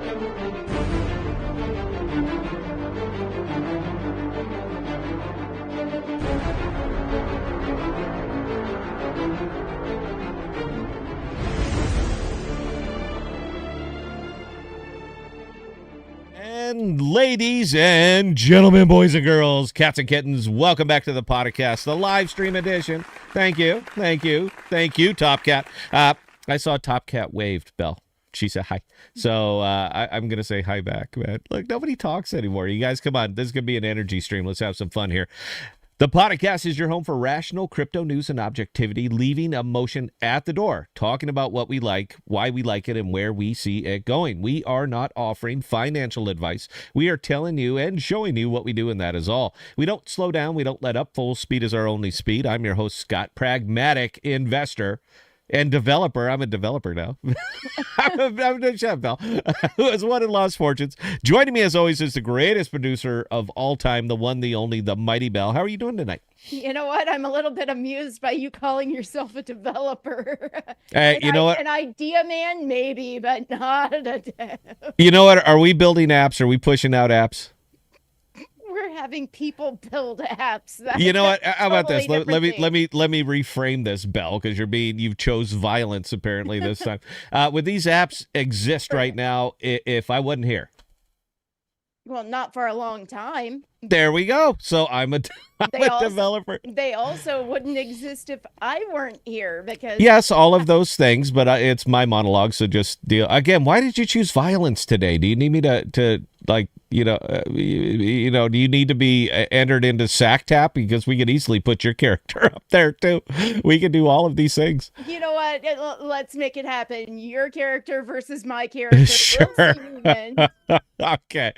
And ladies and gentlemen, boys and girls, cats and kittens, welcome back to the podcast, the live stream edition. Thank you, Top Cat. I saw Top Cat waved, Belle. She said hi. So I'm going to say hi back, man. Look, nobody talks anymore. You guys, come on. This is going to be an energy stream. Let's have some fun here. The podcast is your home for rational crypto news and objectivity, leaving emotion at the door, talking about what we like, why we like it, and where we see it going. We are not offering financial advice. We are telling you and showing you what we do, and that is all. We don't slow down. We don't let up. Full speed is our only speed. I'm your host, Scott, pragmatic investor and developer. I'm a developer now. I'm a chef, Bell, who has won and lost fortunes. Joining me, as always, is the greatest producer of all time, the one, the only, the mighty Bell. How are you doing tonight? You know what? I'm a little bit amused by you calling yourself a developer. You know what? An idea man, maybe, but not a dev. You know what? Are we building apps? Are we pushing out apps? We're having people build apps. You know what? How about this? Totally Let me reframe this, Bell, because you've chose violence apparently this time. Would these apps exist right now if I wasn't here? Well, not for a long time. There we go. So I'm a developer. They also wouldn't exist if I weren't here, because yes, all of those things, but it's my monologue, so just deal. Again, why did you choose violence today? Do you need me to like, do you need to be entered into SACTAP? Because we could easily put your character up there too. We can do all of these things. You know what? Let's make it happen. Your character versus my character. Sure. Okay.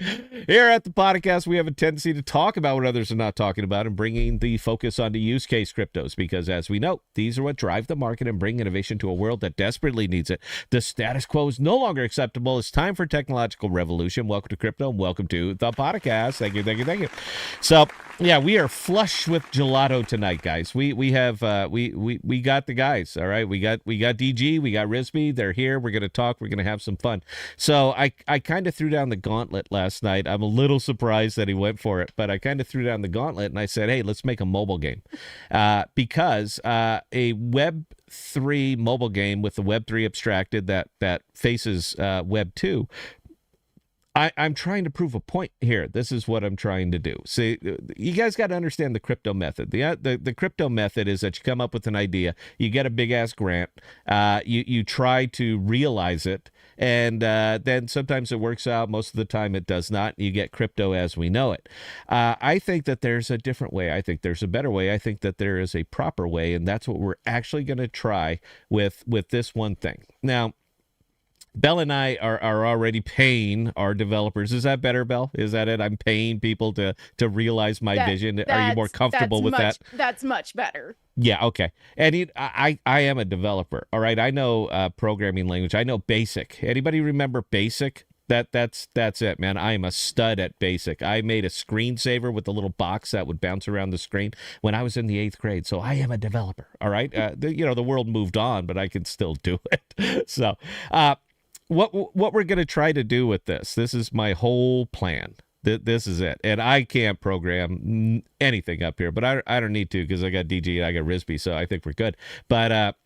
Here at the podcast, we have a tendency to talk about what others are not talking about and bringing the focus onto use case cryptos, because as we know, these are what drive the market and bring innovation to a world that desperately needs it. The status quo is no longer acceptable. It's time for technological revolution. Welcome to crypto and welcome to the podcast. Thank you. So yeah, we are flush with gelato tonight, guys. We have we got the guys. All right, we got DG, we got Risby. They're here. We're gonna talk. We're gonna have some fun. So I kind of threw down the gauntlet last night. I'm a little surprised that he went for it, but I kind of threw down the gauntlet and I said, hey, let's make a mobile game, because a Web3 mobile game with the Web3 abstracted that faces Web 2. I'm trying to prove a point here. This is what I'm trying to do. See, you guys got to understand the crypto method. The crypto method is that you come up with an idea, you get a big ass grant, you try to realize it, and then sometimes it works out. Most of the time it does not. You get crypto as we know it. I think that there's a different way. I think there's a better way. I think that there is a proper way, and that's what we're actually going to try with this one thing. Now, Bell and I are already paying our developers. Is that better, Bell? Is that it? I'm paying people to realize my vision. Are you more comfortable with that? That's much better. Yeah, okay. And I am a developer. All right, I know programming language. I know BASIC. Anybody remember BASIC? That's it, man. I am a stud at BASIC. I made a screensaver with a little box that would bounce around the screen when I was in the 8th grade. So I am a developer. All right. The world moved on, but I can still do it. So, what we're going to try to do with this is my whole plan. This is it. And I can't program anything up here, but I don't need to, because I got DG and I got Risby, so I think we're good. But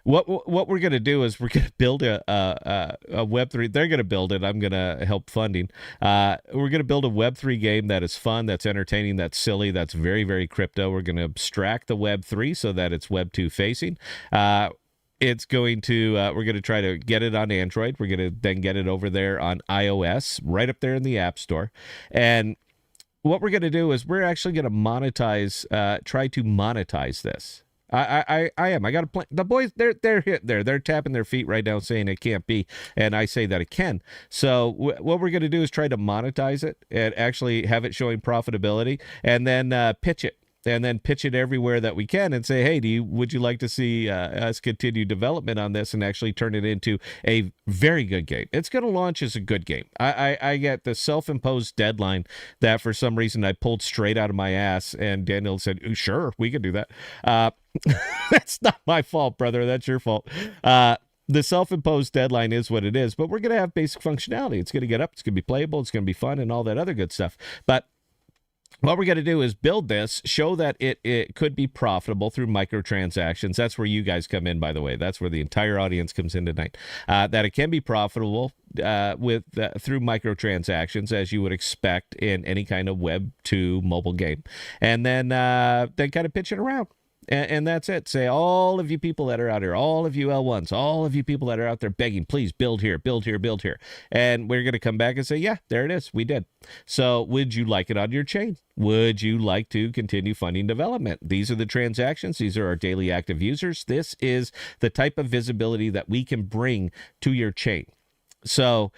what we're going to do is we're going to build a Web3. They're going to build it. I'm going to help funding. We're going to build a Web3 game that is fun, that's entertaining, that's silly, that's very, very crypto. We're going to abstract the Web3 so that it's Web2 facing. It's going to, we're going to try to get it on Android. We're going to then get it over there on iOS, right up there in the App Store. And what we're going to do is we're actually going to monetize, try to monetize this. I am. I got a plan. The boys, they're hit there. They're tapping their feet right now saying it can't be. And I say that it can. So what we're going to do is try to monetize it and actually have it showing profitability, and then pitch it. And then pitch it everywhere that we can and say, hey, would you like to see us continue development on this and actually turn it into a very good game? It's going to launch as a good game. I get the self-imposed deadline that for some reason I pulled straight out of my ass, and Daniel said, sure, we can do that. That's not my fault, brother. That's your fault. the self-imposed deadline is what it is, but we're going to have basic functionality. It's going to get up, it's going to be playable, it's going to be fun, and all that other good stuff. But what we're going to do is build this, show that it could be profitable through microtransactions. That's where you guys come in, by the way. That's where the entire audience comes in tonight. That it can be profitable through microtransactions, as you would expect in any kind of Web 2 mobile game. And then kind of pitch it around. And that's it. Say, all of you people that are out here, all of you L1s, all of you people that are out there begging, please build here, build here, build here. And we're going to come back and say, yeah, there it is. We did. So would you like it on your chain? Would you like to continue funding development? These are the transactions. These are our daily active users. This is the type of visibility that we can bring to your chain. So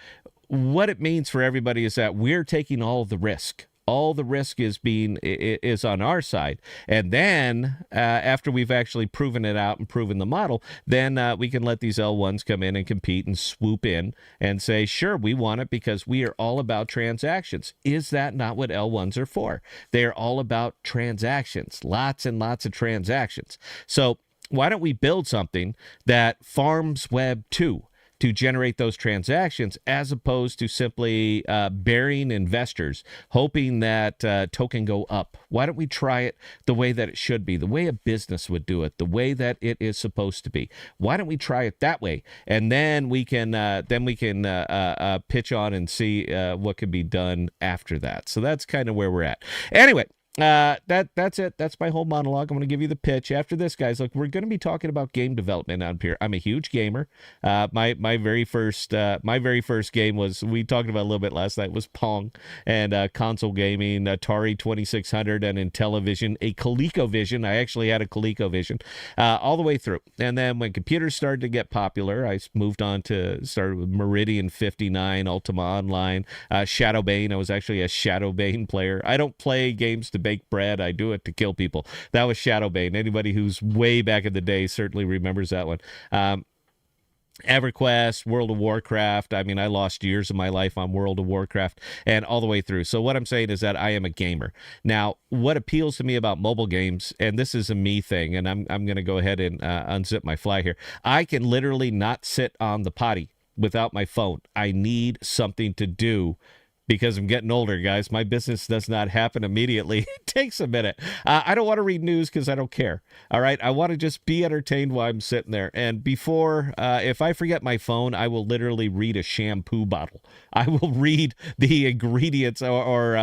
what it means for everybody is that we're taking all of the risk. All the risk is on our side. And then after we've actually proven it out and proven the model, then we can let these L1s come in and compete and swoop in and say, sure, we want it because we are all about transactions. Is that not what L1s are for? They're all about transactions, lots and lots of transactions. So why don't we build something that farms Web 2? To generate those transactions, as opposed to simply burying investors, hoping that token go up. Why don't we try it the way that it should be, the way a business would do it, the way that it is supposed to be? Why don't we try it that way? And then we can pitch on and see what can be done after that. So that's kind of where we're at. Anyway. That's it. That's my whole monologue. I'm going to give you the pitch. After this, guys, look, we're going to be talking about game development on here. I'm a huge gamer. My very first game was, we talked about a little bit last night, was Pong, and console gaming, Atari 2600, and Intellivision, a ColecoVision. I actually had a ColecoVision all the way through. And then when computers started to get popular, I moved on to started with Meridian 59, Ultima Online, Shadowbane. I was actually a Shadowbane player. I don't play games to bake bread. I do it to kill people. That was Shadowbane. Anybody who's way back in the day certainly remembers that one. EverQuest, World of Warcraft. I mean, I lost years of my life on World of Warcraft and all the way through. So what I'm saying is that I am a gamer. Now, what appeals to me about mobile games, and this is a me thing, and I'm going to go ahead and unzip my fly here. I can literally not sit on the potty without my phone. I need something to do. Because I'm getting older, guys. My business does not happen immediately. It takes a minute. I don't want to read news because I don't care. All right. I want to just be entertained while I'm sitting there. And before, if I forget my phone, I will literally read a shampoo bottle. I will read the ingredients or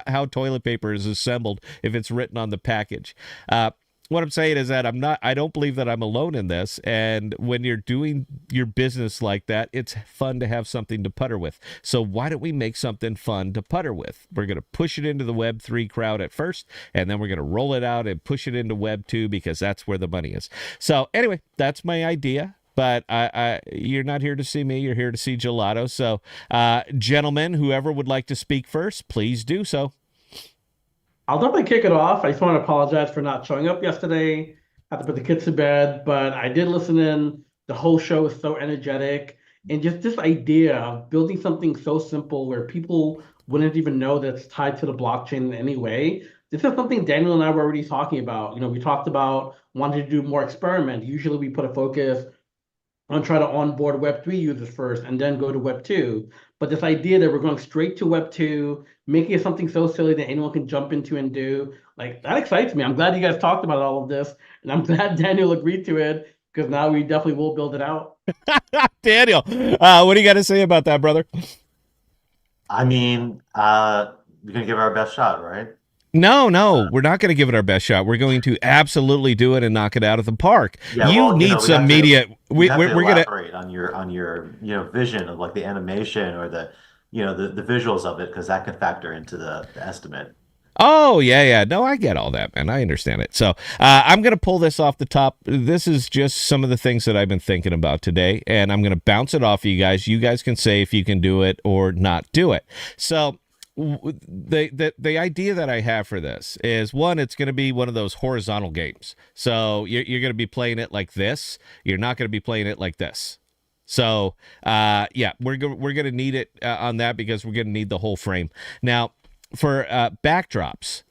how toilet paper is assembled if it's written on the package. What I'm saying is that I don't believe that I'm alone in this. And when you're doing your business like that, it's fun to have something to putter with. So why don't we make something fun to putter with? We're going to push it into the Web 3 crowd at first, and then we're going to roll it out and push it into Web 2 because that's where the money is. So anyway, that's my idea. But you're not here to see me. You're here to see Gelotto. So gentlemen, whoever would like to speak first, please do so. I'll definitely kick it off. I just want to apologize for not showing up yesterday. I had to put the kids to bed, but I did listen in. The whole show was so energetic. And just this idea of building something so simple where people wouldn't even know that it's tied to the blockchain in any way. This is something Daniel and I were already talking about. You know, we talked about wanting to do more experiment. Usually we put a focus on try to onboard Web3 users first and then go to Web 2. But this idea that we're going straight to Web 2, making it something so silly that anyone can jump into and do, like, that excites me. I'm glad you guys talked about all of this, and I'm glad Daniel agreed to it, because now we definitely will build it out. Daniel, what do you got to say about that, brother? I mean, we're going to give it our best shot, right? No, we're not going to give it our best shot. We're going to absolutely do it and knock it out of the park. Yeah, you need some media. We're going to elaborate on your vision of like the animation or the visuals of it, because that could factor into the estimate. Oh, yeah. No, I get all that, man. I understand it. So I'm going to pull this off the top. This is just some of the things that I've been thinking about today, and I'm going to bounce it off of you guys. You guys can say if you can do it or not do it. So the idea that I have for this is, one, it's going to be one of those horizontal games. So you're going to be playing it like this. You're not going to be playing it like this. So yeah, we're going to need it on that because we're going to need the whole frame. Now, for backdrops,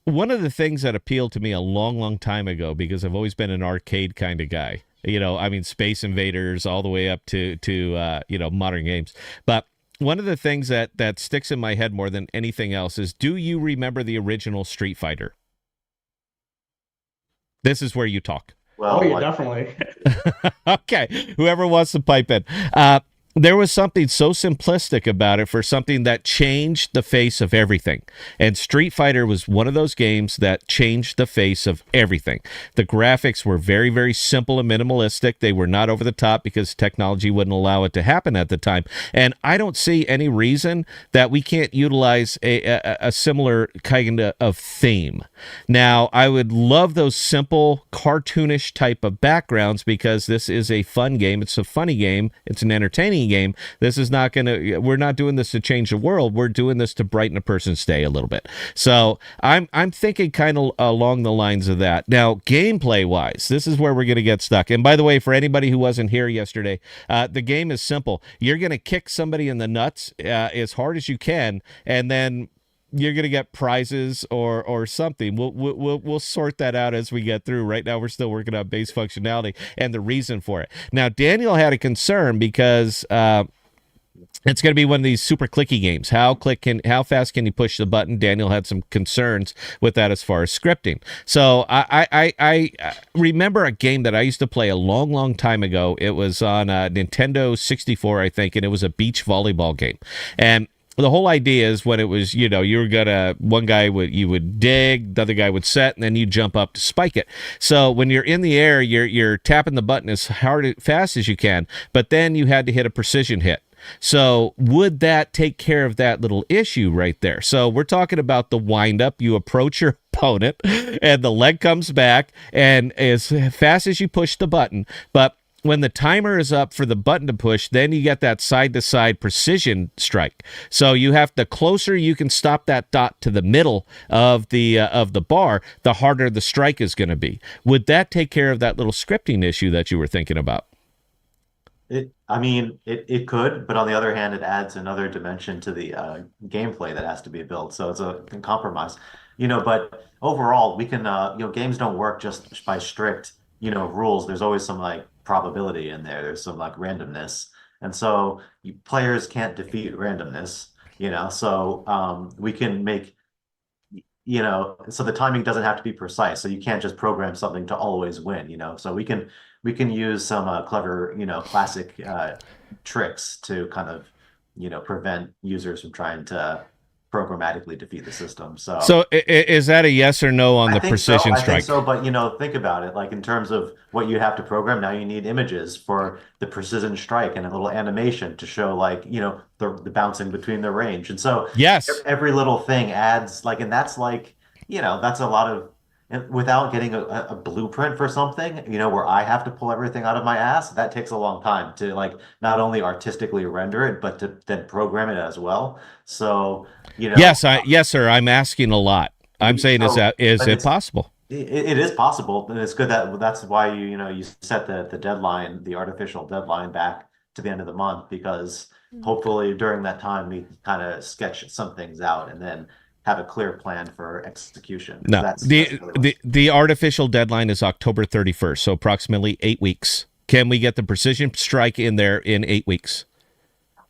one of the things that appealed to me a long time ago, because I've always been an arcade kind of guy, I mean, Space Invaders all the way up to modern games. But one of the things that sticks in my head more than anything else is, do you remember the original Street Fighter? This is where you talk. Oh, Well, yeah, like, definitely. Okay, whoever wants to pipe in. There was something so simplistic about it for something that changed the face of everything. And Street Fighter was one of those games that changed the face of everything. The graphics were very, very simple and minimalistic. They were not over the top because technology wouldn't allow it to happen at the time. And I don't see any reason that we can't utilize a similar kind of theme. Now, I would love those simple, cartoonish type of backgrounds because this is a fun game. It's a funny game. It's an entertaining game. This is not we're not doing this to change the world. We're doing this to brighten a person's day a little bit. So I'm thinking kind of along the lines of that. Now, gameplay wise, this is where we're going to get stuck. And by the way, for anybody who wasn't here yesterday, the game is simple. You're going to kick somebody in the nuts as hard as you can, and then you're going to get prizes or something. We'll sort that out as we get through. Right now, we're still working on base functionality and the reason for it. Now, Daniel had a concern because it's going to be one of these super clicky games. How fast can you push the button? Daniel had some concerns with that as far as scripting. So I remember a game that I used to play a long, long time ago. It was on Nintendo 64, I think, and it was a beach volleyball game. And the whole idea is when it was, you were one guy would dig, the other guy would set, and then you jump up to spike it. So when you're in the air, you're tapping the button as fast as you can, but then you had to hit a precision hit. So would that take care of that little issue right there? So we're talking about the windup. You approach your opponent, and the leg comes back, and as fast as you push the button, but when the timer is up for the button to push, then you get that side-to-side precision strike. So the closer you can stop that dot to the middle of the bar, the harder the strike is going to be. Would that take care of that little scripting issue that you were thinking about? It could, but on the other hand, it adds another dimension to the gameplay that has to be built. So it's a compromise, but overall, we can, games don't work just by strict, rules. There's always some like probability in there. There's some like randomness. And so players can't defeat randomness, so we can make, so the timing doesn't have to be precise. So you can't just program something to always win, so we can use some clever, classic tricks to kind of, prevent users from trying to programmatically defeat the system. So is that a yes or no on the precision strike? I think so, but think about it. Like in terms of what you have to program, now you need images for the precision strike and a little animation to show like, the bouncing between the range. And so yes, every little thing adds like, and that's like, that's a lot of, and without getting a blueprint for something, where I have to pull everything out of my ass, that takes a long time to like not only artistically render it, but to then program it as well. So, yes, sir. I'm asking a lot. I'm saying, is it possible? It is possible, and it's good that's why you set the deadline, the artificial deadline back to the end of the month, because hopefully during that time we kind of sketch some things out and then have a clear plan for execution. No, that's the artificial deadline is October 31st, so approximately 8 weeks. Can we get the precision strike in there in 8 weeks?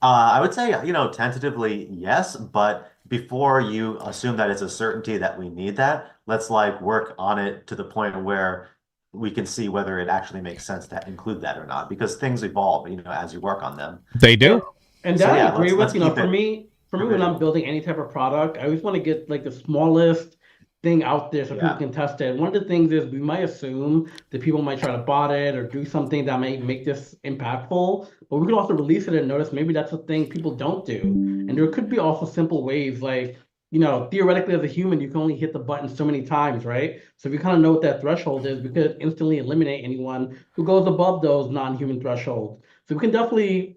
I would say, tentatively yes, but before you assume that it's a certainty that we need that, let's like work on it to the point where we can see whether it actually makes sense to include that or not, because things evolve, as you work on them. They do. And that I agree with, for me, when I'm building any type of product, I always want to get like the smallest thing out there so people can test it. One of the things is we might assume that people might try to bot it or do something that may make this impactful, but we could also release it and notice maybe that's a thing people don't do. And there could be also simple ways like, theoretically as a human, you can only hit the button so many times, right? So if you kind of know what that threshold is, we could instantly eliminate anyone who goes above those non-human thresholds. So we can definitely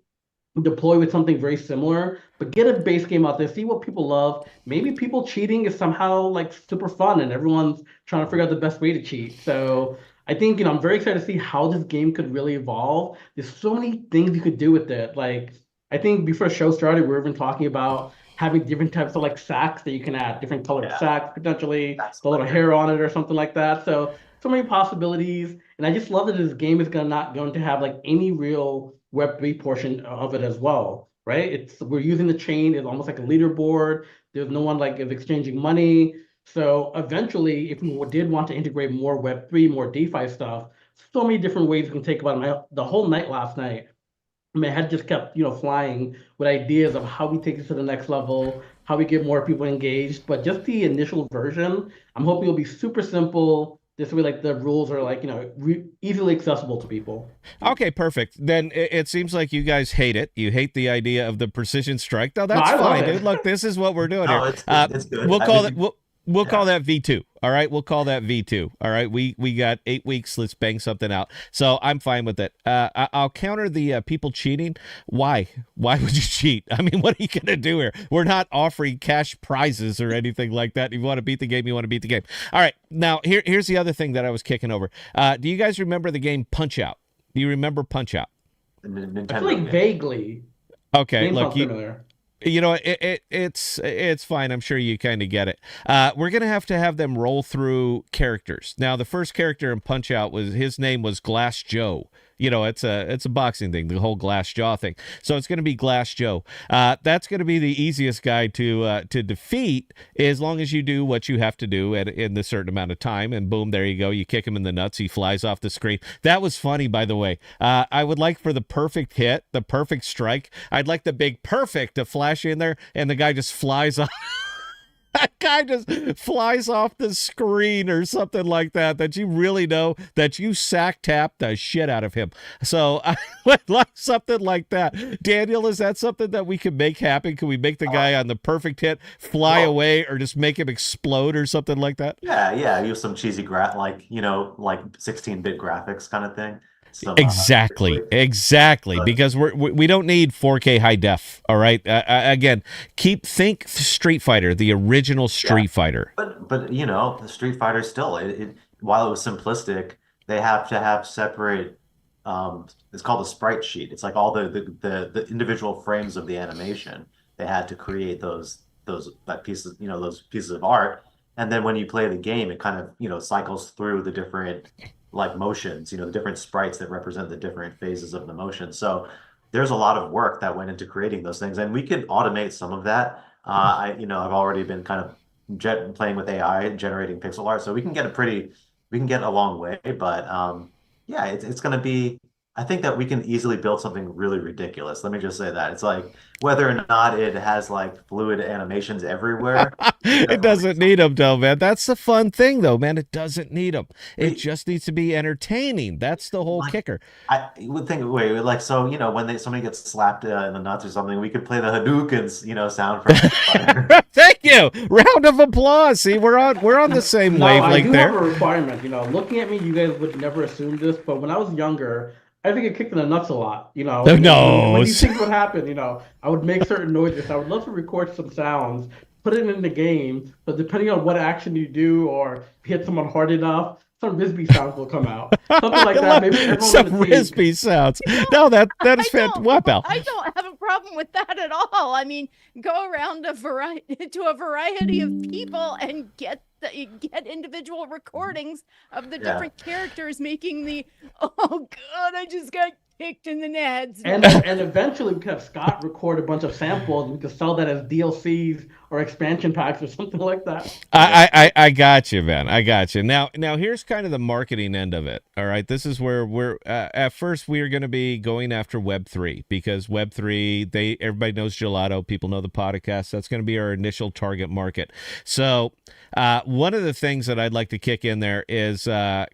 deploy with something very similar, but get a base game out there, see what people love. Maybe people cheating is somehow like super fun and everyone's trying to figure out the best way to cheat. So I think, I'm very excited to see how this game could really evolve. There's so many things you could do with it. Like, I think before the show started, we were even talking about having different types of like sacks that you can add, different colored sacks, potentially, the little hair on it or something like that. So so many possibilities, and I just love that this game is not going to have like any real Web3 portion of it as well, right? We're using the chain. It's almost like a leaderboard. There's no one like is exchanging money. So eventually, if we did want to integrate more Web3, more DeFi stuff, so many different ways we can take about it. The whole night last night, my head just kept, flying with ideas of how we take it to the next level, how we get more people engaged. But just the initial version, I'm hoping it'll be super simple. This way, like the rules are like, easily accessible to people. Okay, perfect. Then it seems like you guys hate it. You hate the idea of the precision strike. No, that's I love fine, it. dude. Look, this is what we're doing No, here. it's good. We'll I call mean, it. We'll yeah. call that V2. All right, we'll call that V2. All right, we got 8 weeks. Let's bang something out. So I'm fine with it. I'll counter the people cheating. Why? Why would you cheat? I mean, what are you gonna do here? We're not offering cash prizes or anything like that. If you want to beat the game, you want to beat the game. All right. Now here's the other thing that I was kicking over. Do you guys remember the game Punch Out? Do you remember Punch Out? Nintendo I feel like game. vaguely. Okay, Name look, sounds familiar. you know, it's fine. I'm sure you kind of get it. We're gonna have to have them roll through characters. Now, the first character in Punch Out his name was Glass Joe. You know, it's a boxing thing, the whole glass jaw thing. So it's going to be Glass Joe. That's going to be the easiest guy to defeat, as long as you do what you have to do in a certain amount of time. And boom, there you go. You kick him in the nuts. He flies off the screen. That was funny, by the way. I would like for the perfect hit, the perfect strike. I'd like the big perfect to flash in there, and the guy just flies off. That guy just flies off the screen or something like that, that you really know that you sack tapped the shit out of him. So I would like something like that. Daniel, is that something that we can make happen? Can we make the guy on the perfect hit fly away, or just make him explode or something like that? Yeah, use some cheesy like 16-bit graphics kind of thing. Some Exactly, because we don't need 4K high def. All right. Again, think Street Fighter, the original Street Fighter. But the Street Fighter still, while it was simplistic, they have to have separate. It's called a sprite sheet. It's like all the individual frames of the animation. They had to create those pieces, those pieces of art. And then when you play the game, it kind of cycles through the different like motions, the different sprites that represent the different phases of the motion. So there's a lot of work that went into creating those things, and we can automate some of that. I've already been kind of playing with AI and generating pixel art, so we can get a long way. But yeah, it's going to be. I think that we can easily build something really ridiculous. Let me just say that. It's like whether or not it has like fluid animations everywhere. It doesn't need them, though, man. That's the fun thing, though, man. It doesn't need them. It just needs to be entertaining. That's the whole kicker. I would think, like, so, when somebody gets slapped in the nuts or something, we could play the Hadoukens, sound from Thank you. Round of applause. See, we're on the same wavelength there. I do have a requirement. Looking at me, you guys would never assume this, but when I was younger, I think it kicked in the nuts a lot, No. When you think what happened, I would make certain noises. I would love to record some sounds, put it in the game, but depending on what action you do or hit someone hard enough, some Risby sounds will come out. Something like that. Maybe everyone some Risby sounds. No, that is fantastic. What, Belle? I don't have a problem with that at all. I mean, go around to a variety of people and get individual recordings of the different characters making the oh god, I just got kicked in the nads. And eventually we could have Scott record a bunch of samples and we could sell that as DLCs or expansion packs or something like that. I got you, man. I got you. Now here's kind of the marketing end of it. All right, this is where we're at first we are going to be going after Web3, because Web3, everybody knows Gelotto, people know the podcast. That's going to be our initial target market. So one of the things that I'd like to kick in there is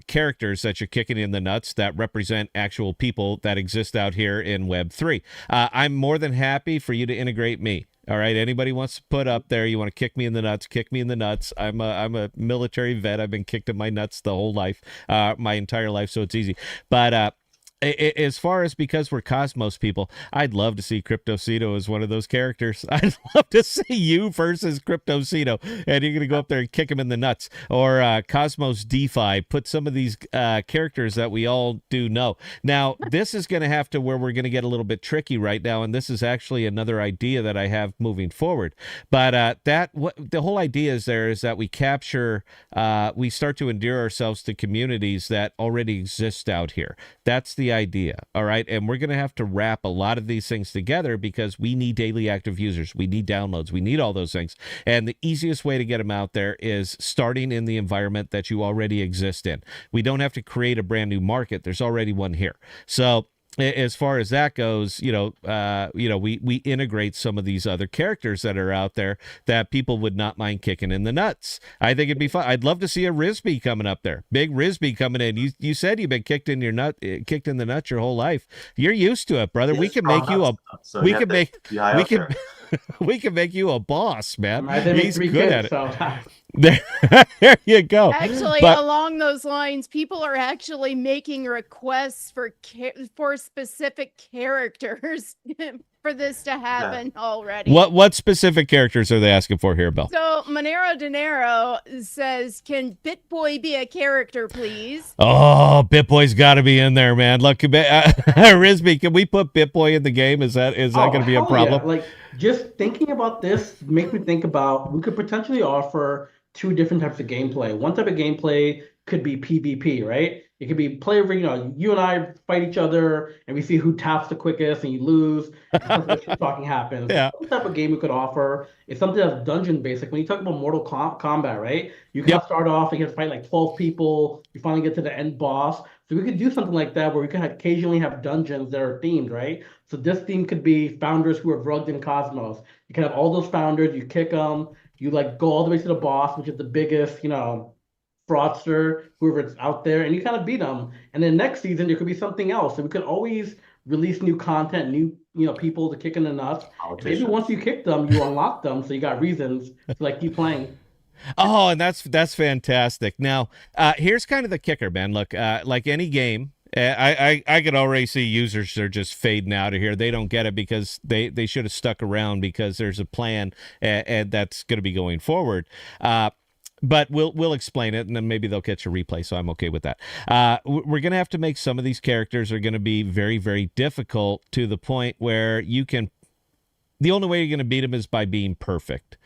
characters that you're kicking in the nuts that represent actual people that exist out here in Web3. I'm more than happy for you to integrate me. All right. Anybody wants to put up there, you want to kick me in the nuts, kick me in the nuts. I'm a military vet. I've been kicked in my nuts the whole life, my entire life. So it's easy. But As far as because we're Cosmos people, I'd love to see Cryptocito as one of those characters. I'd love to see you versus Cryptocito, and you're going to go up there and kick him in the nuts. Or Cosmos DeFi, put some of these characters that we all do know. Now, this is going to have to where we're going to get a little bit tricky right now, and this is actually another idea that I have moving forward. But the whole idea is that we capture, we start to endear ourselves to communities that already exist out here. That's the idea. All right. And we're going to have to wrap a lot of these things together because we need daily active users. We need downloads. We need all those things. And the easiest way to get them out there is starting in the environment that you already exist in. We don't have to create a brand new market. There's already one here. So as far as that goes, we integrate some of these other characters that are out there that people would not mind kicking in the nuts. I think it'd be fun. I'd love to see a Risby coming up there. Big Risby coming in. You said you've been kicked in the nuts your whole life. You're used to it, brother. We can make you a we can make you a boss, man. He's good at it. So. There you go. Actually, along those lines, people are actually making requests for specific characters for this to happen already. What specific characters are they asking for here, Bill? So Monero Dinero says, "Can BitBoy be a character, please?" Oh, BitBoy's got to be in there, man. Look, Risby, can we put BitBoy in the game? Is that going to be a problem? Yeah. Like, just thinking about this makes me think about we could potentially offer two different types of gameplay. One type of gameplay could be PvP, right? It could be player, you and I fight each other and we see who taps the quickest and you lose. And talking happens. Yeah. One type of game we could offer is something that's dungeon basic. When you talk about Mortal Kombat, right? You can start off and you have to fight like 12 people. You finally get to the end boss. So we could do something like that where we could occasionally have dungeons that are themed, right? So this theme could be founders who are drugged in Cosmos. You can have all those founders, you kick them, you like go all the way to the boss, which is the biggest, fraudster, whoever's out there, and you kind of beat them. And then next season there could be something else. And we could always release new content, new people to kick in the nuts. Maybe once you kick them, you unlock them, so you got reasons to keep playing. Oh, and that's fantastic. Now, here's kind of the kicker, man. Look, like any game. I could already see users are just fading out of here. They don't get it because they should have stuck around because there's a plan and that's going to be going forward. But we'll explain it, and then maybe they'll catch a replay, so I'm okay with that. We're going to have to make some of these characters are going to be very, very difficult to the point where the only way you're going to beat them is by being perfect.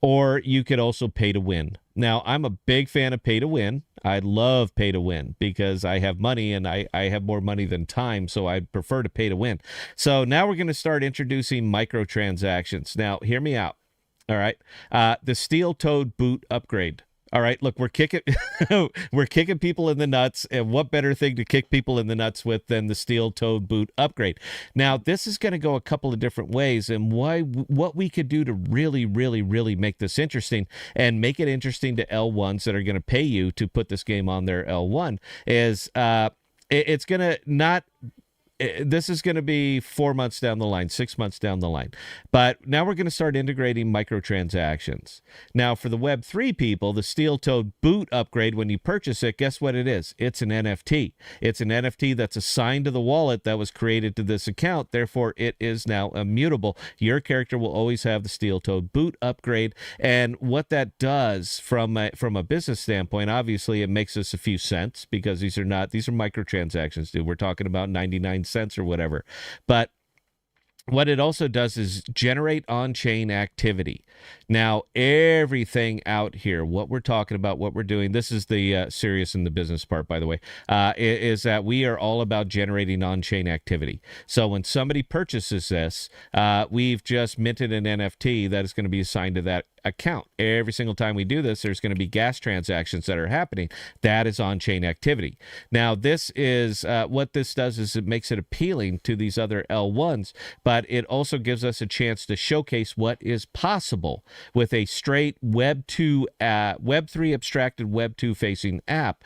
Or you could also pay to win. Now, I'm a big fan of pay to win. I love pay to win because I have money and I have more money than time, so I prefer to pay to win. So now we're going to start introducing microtransactions. Now, hear me out. All right. The steel toed boot upgrade. All right, look, we're kicking people in the nuts, and what better thing to kick people in the nuts with than the steel-toed boot upgrade? Now, this is going to go a couple of different ways, and what we could do to really, really, really make this interesting and make it interesting to L1s that are going to pay you to put this game on their L1 is it's going to not... This is going to be 4 months down the line, 6 months down the line. But now we're going to start integrating microtransactions. Now, for the Web3 people, the steel-toed boot upgrade, when you purchase it, guess what it is? It's an NFT. It's an NFT that's assigned to the wallet that was created to this account. Therefore, it is now immutable. Your character will always have the steel-toed boot upgrade. And what that does from a business standpoint, obviously, it makes us a few cents because these are microtransactions, dude. We're talking about 99 cents or whatever. But what it also does is generate on-chain activity. Now, everything out here, what we're talking about, what we're doing, this is the serious in the business part, by the way, is that we are all about generating on-chain activity. So when somebody purchases this, we've just minted an NFT that is going to be assigned to that account. Every single time we do this, there's going to be gas transactions that are happening. That is on-chain activity. Now, this is what this does is it makes it appealing to these other L1s, but it also gives us a chance to showcase what is possible with a straight Web3 abstracted Web2 facing app.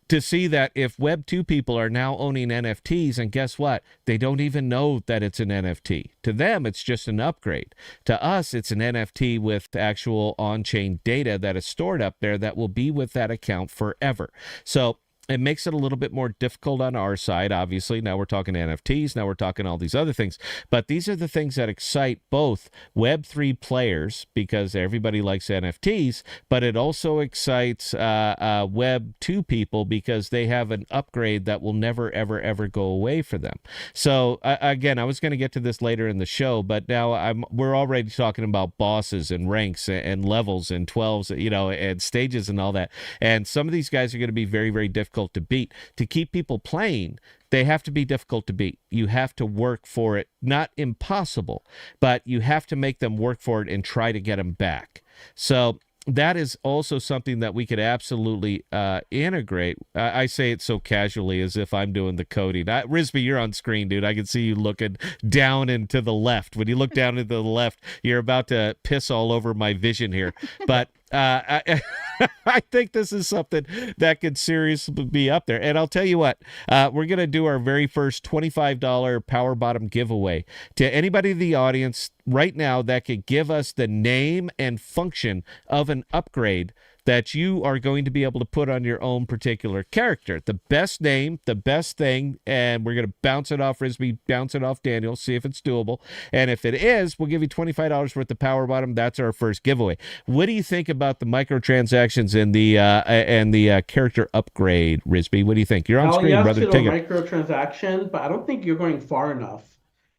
To see that if Web2 people are now owning NFTs, and guess what? They don't even know that it's an NFT. To them, it's just an upgrade. To us, it's an NFT with actual on-chain data that is stored up there that will be with that account forever. So it makes it a little bit more difficult on our side, obviously. Now we're talking NFTs, now we're talking all these other things. But these are the things that excite both Web3 players, because everybody likes NFTs, but it also excites Web2 people because they have an upgrade that will never, ever, ever go away for them. So, again, I was going to get to this later in the show, but now we're already talking about bosses and ranks and levels and 12s, and stages and all that. And some of these guys are going to be very, very difficult to beat. To keep people playing, they have to be difficult to beat. You have to work for it. Not impossible, but you have to make them work for it and try to get them back. So that is also something that we could absolutely integrate. I say it so casually as if I'm doing the coding. Risby, you're on screen, dude. I can see you looking down and to the left. When you look down into the left, you're about to piss all over my vision here. But I think this is something that could seriously be up there. And I'll tell you what, we're going to do our very first $25 Power Bottom giveaway to anybody in the audience right now that could give us the name and function of an upgrade that you are going to be able to put on your own particular character. The best name, the best thing, and we're going to bounce it off Risby, bounce it off Daniel, see if it's doable. And if it is, we'll give you $25 worth of Power Bottom. That's our first giveaway. What do you think about the microtransactions and the character upgrade, Risby? What do you think? You're on screen, Yes brother. to the Take it. microtransaction, but I don't think you're going far enough.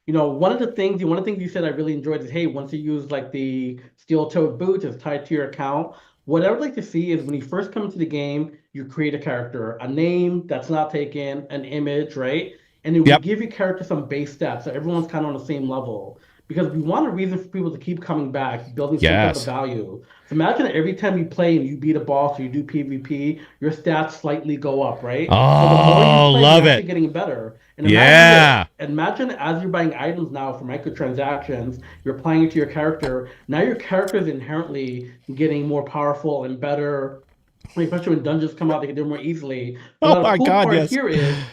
One of the things you said I really enjoyed is, hey, once you use like the steel-toed boots, it's tied to your account. What I would like to see is when you first come into the game, you create a character, a name that's not taken, an image, right? And then we Yep. give your character some base stats so everyone's kind of on the same level. Because we want a reason for people to keep coming back, building some type of Yes. value. So imagine every time you play and you beat a boss or you do PvP, your stats slightly go up, right? So the more Oh, you play, love you're actually it. getting better. And Yeah. imagine as you're buying items now for microtransactions, you're applying it to your character. Now your character is inherently getting more powerful and better. Especially when dungeons come out, they can do it more easily. But Oh now the my cool God, part yes. here is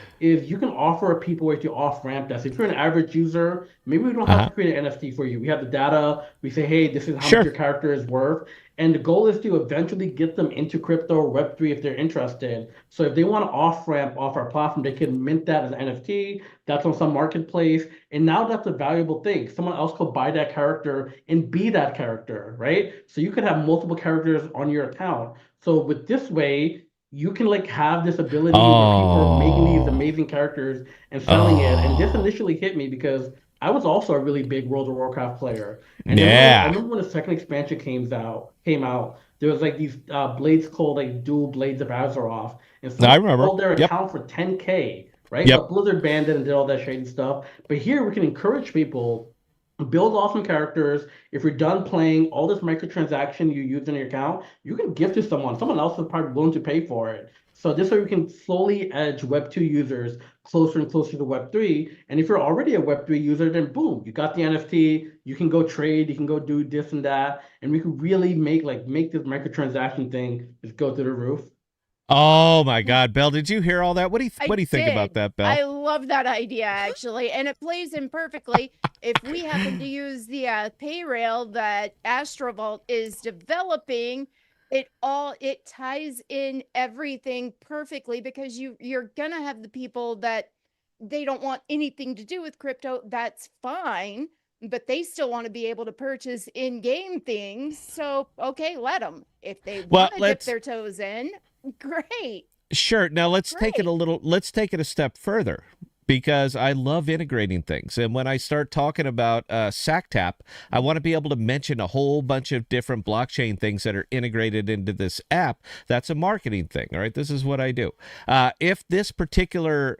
you can offer people ways to off ramp that. So if you're an average user, maybe we don't have Uh-huh. to create an NFT for you. We have the data. We say, hey, this is how Sure. much your character is worth. And the goal is to eventually get them into crypto or Web3 if they're interested. So if they want to off ramp off our platform, they can mint that as an NFT. That's on some marketplace. And now that's a valuable thing. Someone else could buy that character and be that character, right? So you could have multiple characters on your account. So with this way, you can like have this ability where people are making these Oh. amazing characters and selling it. And this Oh. initially hit me because I was also a really big World of Warcraft player. And I Yeah. remember when the second expansion came out, there was like these blades called like dual blades of Azeroth, and I someone remember. sold their Yep. account for 10K, right? Yep. But Blizzard banned it and did all that shady stuff. But here we can encourage people build awesome characters. If you're done playing all this microtransaction you use in your account, you can give to someone. Someone else is probably willing to pay for it. So this way we can slowly edge Web2 users closer and closer to Web3. And if you're already a Web3 user, then boom, you got the NFT, you can go trade, you can go do this and that. And we could really make this microtransaction thing just go through the roof. Oh my God, Belle, did you hear all that? What do you think about did. that, Belle? I love that idea actually, and it plays in perfectly. If we happen to use the pay rail that Astrovault is developing, it ties in everything perfectly because you're gonna have the people that they don't want anything to do with crypto. That's fine, but they still want to be able to purchase in-game things. So okay, let them. If they Well, want to dip their toes in, great. Sure. Now let's take it a step further, because I love integrating things. And when I start talking about SackTap, I want to be able to mention a whole bunch of different blockchain things that are integrated into this app. That's a marketing thing. All right. This is what I do. If this particular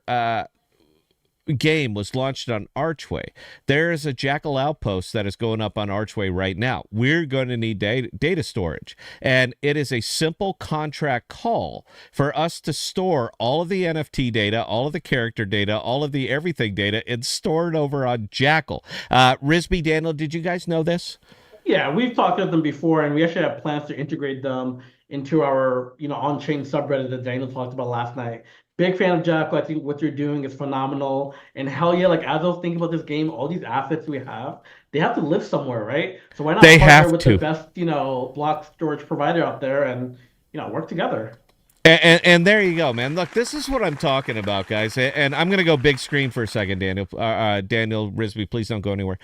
game was launched on Archway, there is a Jackal Outpost that is going up on Archway right now. We're going to need data storage, and it is a simple contract call for us to store all of the NFT data, all of the character data, all of the everything data, and store it over on Jackal. Risby, Daniel, did you guys know this? Yeah, we've talked to them before, and we actually have plans to integrate them into our, on-chain subreddit that Daniel talked about last night. Big fan of Jackal. I think what you're doing is phenomenal. And hell yeah, like as I was thinking about this game, all these assets we have, they have to live somewhere, right? So why not They partner have with to. the best, block storage provider out there and, work together? And there you go, man. Look, this is what I'm talking about, guys. And I'm going to go big screen for a second, Daniel. Daniel Risby, please don't go anywhere.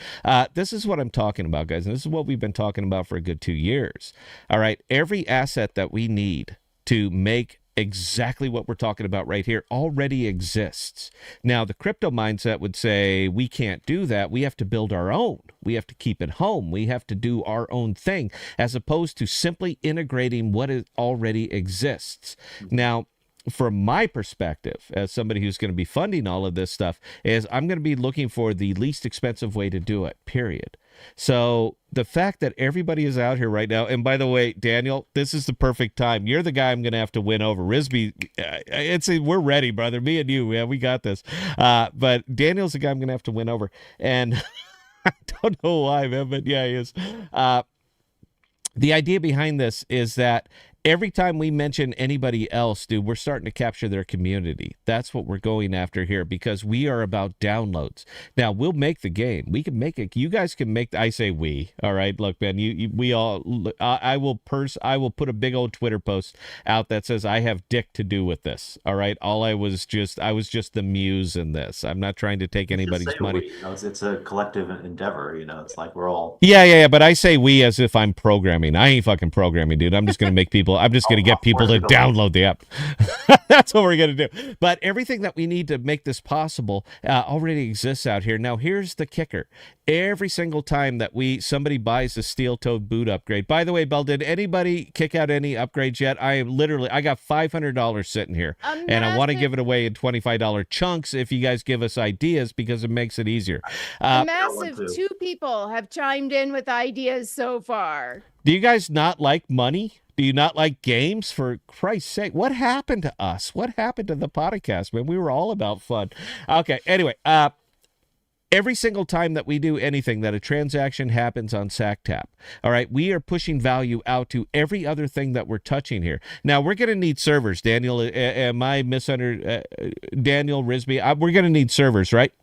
This is what I'm talking about, guys. And this is what we've been talking about for a good 2 years. All right. Every asset that we need to make exactly what we're talking about right here already exists. Now, the crypto mindset would say we can't do that. We have to build our own. We have to keep it home. We have to do our own thing, as opposed to simply integrating what already exists. Now, from my perspective, as somebody who's going to be funding all of this stuff, is I'm going to be looking for the least expensive way to do it, period. So the fact that everybody is out here right now, and by the way, Daniel, this is the perfect time. You're the guy I'm going to have to win over. Risby, we're ready, brother. Me and you, we got this. But Daniel's the guy I'm going to have to win over. And I don't know why, man, but yeah, he is. The idea behind this is that every time we mention anybody else, dude, we're starting to capture their community. That's what we're going after here, because we are about downloads. Now, we'll make the game. We can make it. You guys can make. I say we. All right, look, man. We all. I will put a big old Twitter post out that says I have dick to do with this. All right. I was just the muse in this. I'm not trying to take anybody's money. We, it's a collective endeavor. It's like we're all. Yeah. But I say we as if I'm programming. I ain't fucking programming, dude. I'm just gonna make people. I'm just going to get people to download the app. That's what we're going to do. But everything that we need to make this possible already exists out here. Now, here's the kicker. Every single time that somebody buys a steel-toed boot upgrade. By the way, Belle, did anybody kick out any upgrades yet? I got $500 sitting here, and I want to give it away in $25 chunks if you guys give us ideas, because it makes it easier. A massive 2 people have chimed in with ideas so far. Do you guys not like money? Do you not like games? For Christ's sake, what happened to us? What happened to the podcast, man? We were all about fun. Okay, anyway, every single time that we do anything, that a transaction happens on SackTap, all right, we are pushing value out to every other thing that we're touching here. Now, we're going to need servers. Daniel, am I Daniel Risby? We're going to need servers, right?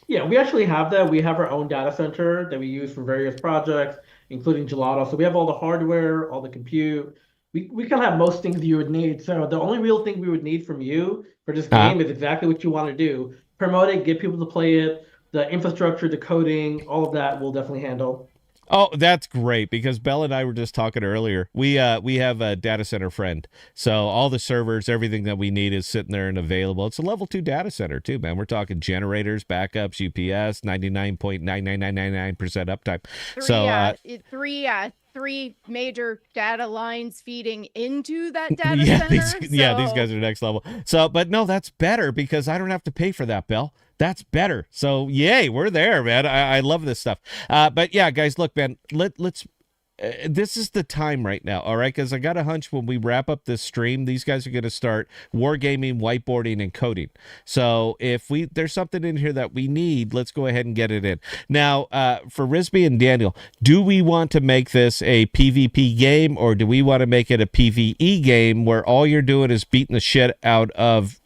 Yeah, we actually have that. We have our own data center that we use for various projects, including Gelotto. So we have all the hardware, all the compute. We can have most things you would need. So the only real thing we would need from you for this game is exactly what you want to do. Promote it, get people to play it. The infrastructure, the coding, all of that we'll definitely handle. Oh, that's great, because Belle and I were just talking earlier. We have a data center friend. So all the servers, everything that we need is sitting there and available. It's a level 2 data center too, man. We're talking generators, backups, UPS, 99.99999% uptime. Three major data lines feeding into that data center. These guys are next level. So, but no, that's better, because I don't have to pay for that, Belle. That's better. So, yay, we're there, man. I love this stuff. But yeah, guys, look, man, let's. This is the time right now, all right? Because I got a hunch when we wrap up this stream, these guys are going to start wargaming, whiteboarding, and coding. So if there's something in here that we need, let's go ahead and get it in. Now, for Risby and Daniel, do we want to make this a PvP game, or do we want to make it a PvE game where all you're doing is beating the shit out of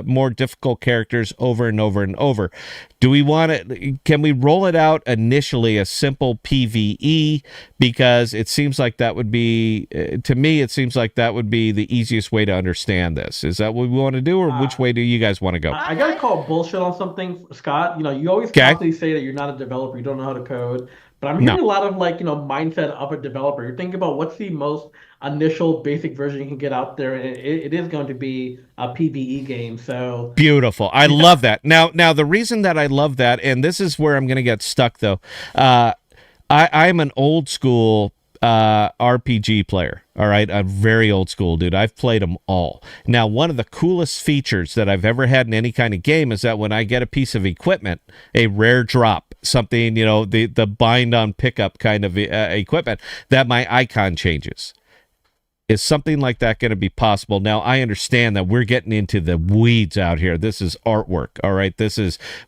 more difficult characters over and over and over? Do we want it? Can we roll it out initially as simple PvE? Because it seems like that would be, to me, it seems like that would be the easiest way to understand this. Is that what we want to do, or which way do you guys want to go? I gotta call bullshit on something, Scott. You always constantly say that you're not a developer, you don't know how to code. But I'm hearing a lot of mindset of a developer. You're thinking about what's the most initial basic version you can get out there, and it is going to be a PvE game. So beautiful. I love that. Now the reason that I love that, and this is where I'm going to get stuck though. I'm an old school RPG player. All right, I'm very old school, dude. I've played them all. Now, one of the coolest features that I've ever had in any kind of game is that when I get a piece of equipment, a rare drop, something, the bind on pickup kind of equipment, that my icon changes. Is something like that going to be possible? Now, I understand that we're getting into the weeds out here. This is artwork, all right?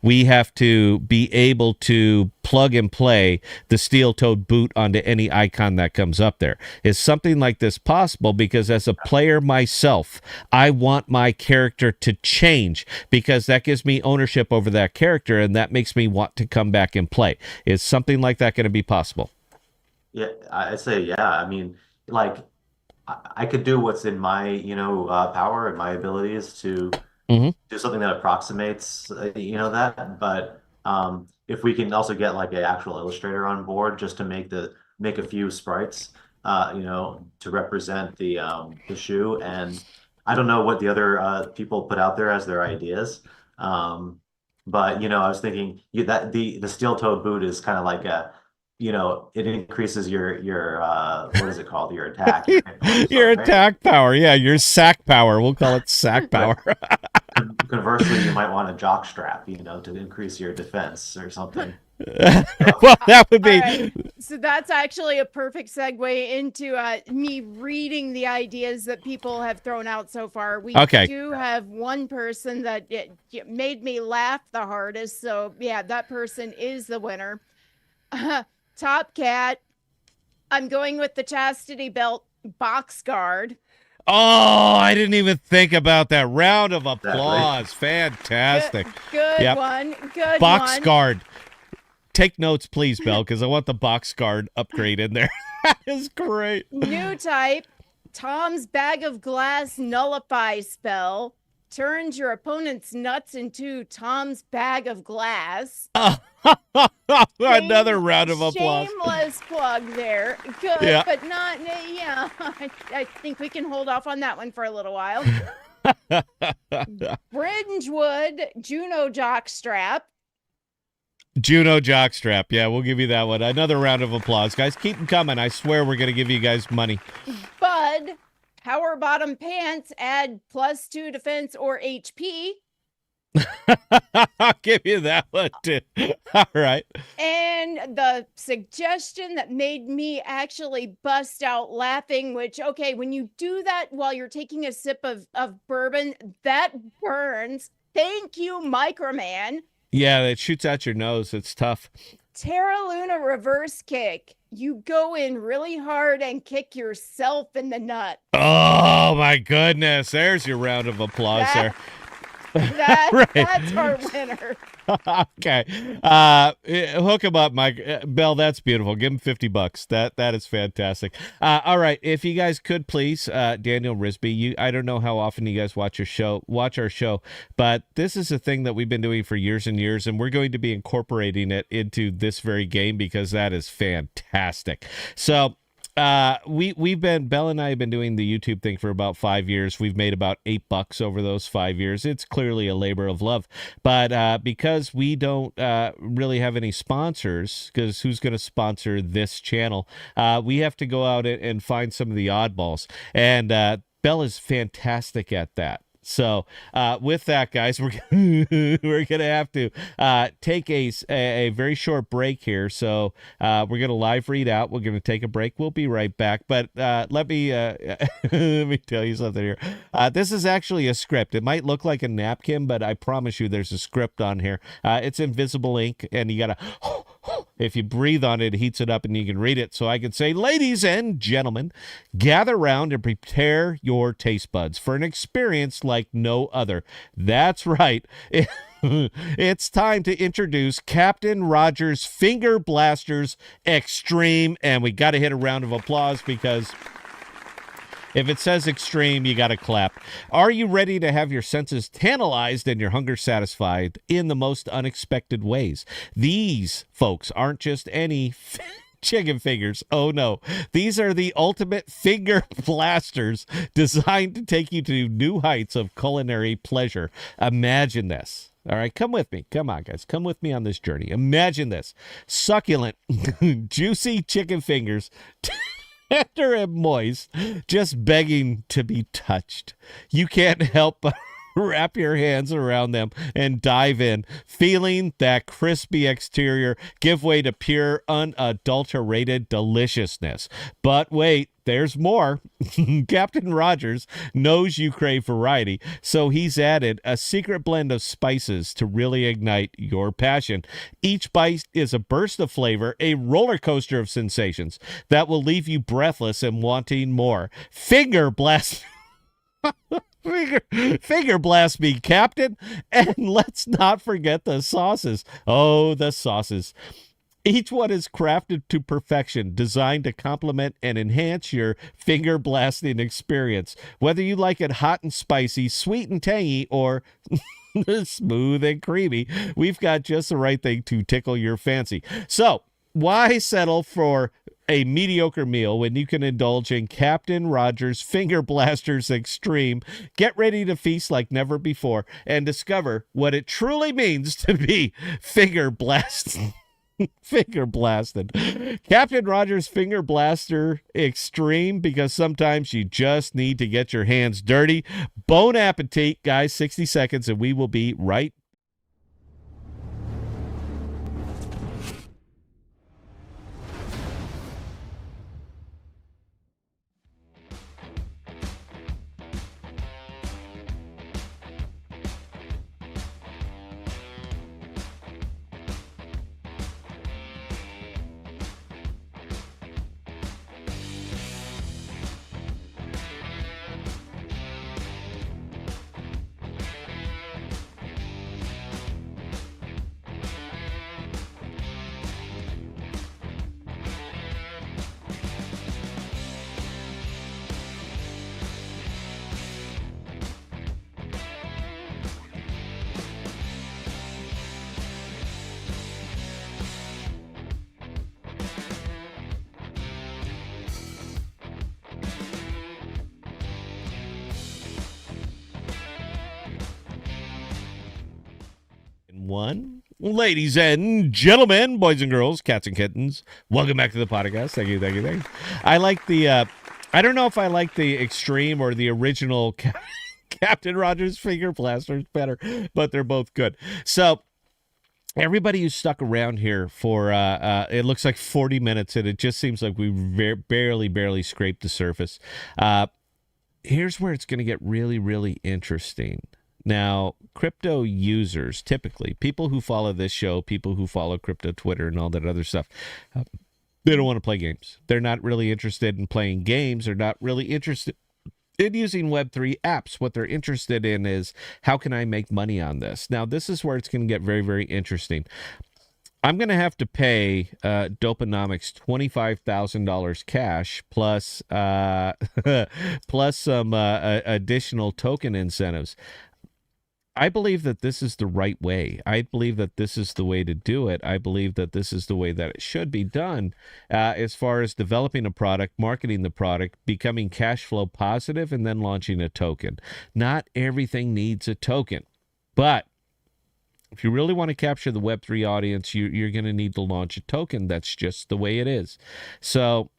We have to be able to plug and play the steel-toed boot onto any icon that comes up there. Is something like this possible? Because as a player myself, I want my character to change, because that gives me ownership over that character, and that makes me want to come back and play. Is something like that going to be possible? Yeah, I'd say, yeah. I mean, like, I could do what's in my, power and my abilities to Hmm. do something that approximates, that. But if we can also get like an actual illustrator on board just to make a few sprites, to represent the shoe. And I don't know what the other people put out there as their ideas. But I was thinking that the steel-toed boot is kind of like it increases your what is it called? Your attack, your hit points, Your right? attack power. Yeah, your sack power. We'll call it sack power. But conversely, you might want a jock strap, to increase your defense or something. Well, that would be. All right. So that's actually a perfect segue into me reading the ideas that people have thrown out so far. We Okay. do have one person that it made me laugh the hardest. So yeah, that person is the winner. Top Cat. I'm going with the chastity belt box guard. Oh, I didn't even think about that. Round of applause. Fantastic. Good Yep. one. Good Box one. guard. Take notes, please, Belle, because I want the box guard upgrade in there. That is great. New type. Tom's bag of glass nullify spell turns your opponent's nuts into Tom's bag of glass. Another round of applause. Shameless plug there. Good, Yeah. but not, yeah. I think we can hold off on that one for a little while. Bridgewood Juno jockstrap. Juno jockstrap. Yeah, we'll give you that one. Another round of applause. Guys, keep them coming. I swear we're going to give you guys money. Bud power bottom pants add +2 defense or HP. I'll give you that one, too. All right. And the suggestion that made me actually bust out laughing, which, okay, when you do that while you're taking a sip of bourbon, that burns. Thank you, Microman. Yeah, it shoots out your nose. It's tough. Terra Luna reverse kick. You go in really hard and kick yourself in the nut. Oh, my goodness. There's your round of applause there. Right. That's our winner. Okay. Hook him up, Mike. Belle, that's beautiful. Give him $50. That is fantastic. All right. If you guys could please, Daniel Risby, I don't know how often you guys watch our show, but this is a thing that we've been doing for years and years, and we're going to be incorporating it into this very game because that is fantastic. So Belle and I have been doing the YouTube thing for about 5 years. We've made about $8 over those 5 years. It's clearly a labor of love, but because we don't really have any sponsors, because who's going to sponsor this channel? We have to go out and find some of the oddballs, and Belle is fantastic at that. So with that, guys, we're gonna have to take a very short break here. So we're gonna live read out. We're gonna take a break. We'll be right back. But let me let me tell you something here. This is actually a script. It might look like a napkin, but I promise you, there's a script on here. It's invisible ink, and you gotta. If you breathe on it, it heats it up and you can read it. So I can say, ladies and gentlemen, gather round and prepare your taste buds for an experience like no other. That's right. It's time to introduce Captain Rogers Finger Blasters Extreme. And we got to hit a round of applause because if it says extreme, you got to clap. Are you ready to have your senses tantalized and your hunger satisfied in the most unexpected ways? These, folks, aren't just any chicken fingers. Oh, no. These are the ultimate finger blasters designed to take you to new heights of culinary pleasure. Imagine this. All right, come with me. Come on, guys. Come with me on this journey. Imagine this. Succulent, juicy chicken fingers tender and moist, just begging to be touched. You can't help but wrap your hands around them and dive in, feeling that crispy exterior give way to pure, unadulterated deliciousness. But wait, there's more. Captain Rogers knows you crave variety, so he's added a secret blend of spices to really ignite your passion. Each bite is a burst of flavor, a roller coaster of sensations that will leave you breathless and wanting more. Finger blast. Finger blast me, Captain. And let's not forget the sauces. Oh, the sauces. Each one is crafted to perfection, designed to complement and enhance your finger blasting experience. Whether you like it hot and spicy, sweet and tangy, or smooth and creamy, we've got just the right thing to tickle your fancy. So, why settle for a mediocre meal when you can indulge in Captain Rogers Finger Blasters Extreme? Get ready to feast like never before and discover what it truly means to be finger blasted. Finger blasted. Captain Rogers Finger Blaster Extreme, because sometimes you just need to get your hands dirty. Bon appetit, guys. 60 seconds and we will be right one. Ladies and gentlemen, boys and girls, cats and kittens, welcome back to the podcast. Thank you, thank you, thank you. I like the, I don't know if I like the extreme or the original Captain Rogers Finger Blasters better, but they're both good. So, everybody who's stuck around here for, it looks like 40 minutes, and it just seems like we barely scraped the surface. Here's where it's going to get really, really interesting. Now, crypto users, typically, people who follow this show, people who follow crypto Twitter and all that other stuff, they don't want to play games. They're not really interested in playing games. They're not really interested in using Web3 apps. What they're interested in is, how can I make money on this? Now, this is where it's going to get very, very interesting. I'm going to have to pay Dopanomics $25,000 cash plus plus some additional token incentives. I believe that this is the right way. I believe that this is the way to do it. I believe that this is the way that it should be done as far as developing a product, marketing the product, becoming cash flow positive, and then launching a token. Not everything needs a token, but if you really want to capture the Web3 audience, you're going to need to launch a token. That's just the way it is. So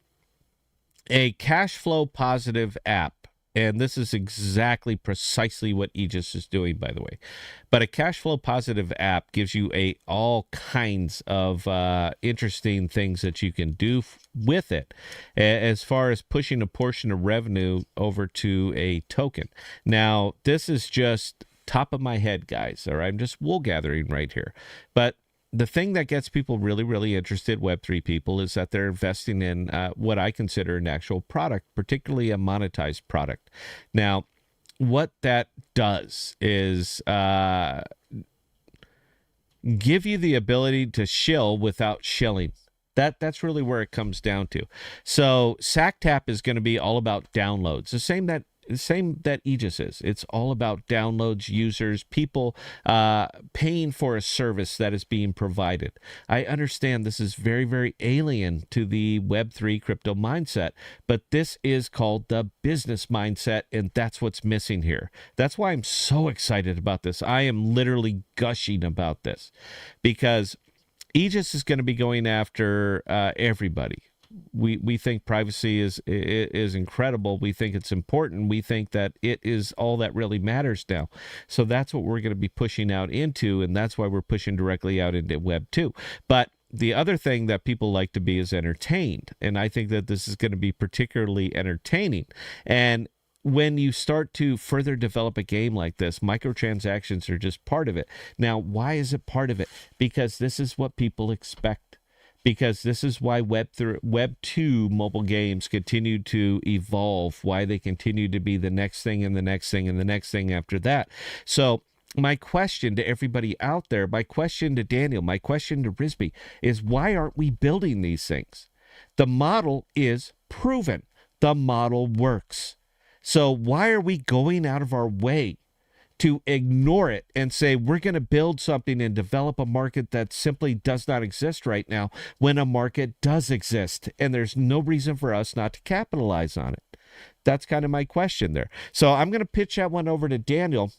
a cash flow positive app, and this is precisely what Aegis is doing, by the way. But a cash flow positive app gives you all kinds of interesting things that you can do with it, as far as pushing a portion of revenue over to a token. Now, this is just top of my head, guys. All right, I'm just wool gathering right here. But the thing that gets people really, really interested, Web3 people, is that they're investing in what I consider an actual product, particularly a monetized product. Now, what that does is give you the ability to shill without shilling. That's really where it comes down to. So SACTAP is going to be all about downloads. The same that Aegis is. It's all about downloads, users, people paying for a service that is being provided. I understand this is very, very alien to the Web3 crypto mindset, but this is called the business mindset, and that's what's missing here. That's why I'm so excited about this. I am literally gushing about this, because Aegis is going to be going after everybody. We think privacy is incredible. We think it's important. We think that it is all that really matters now. So that's what we're going to be pushing out into, and that's why we're pushing directly out into Web 2. But the other thing that people like to be is entertained, and I think that this is going to be particularly entertaining. And when you start to further develop a game like this, microtransactions are just part of it. Now, why is it part of it? Because this is what people expect. Because this is why Web 2 mobile games continue to evolve, why they continue to be the next thing and the next thing and the next thing after that. So my question to everybody out there, my question to Daniel, my question to Risby is, why aren't we building these things? The model is proven. The model works. So why are we going out of our way to ignore it and say we're going to build something and develop a market that simply does not exist right now when a market does exist and there's no reason for us not to capitalize on it? That's kind of my question there. So I'm going to pitch that one over to Daniel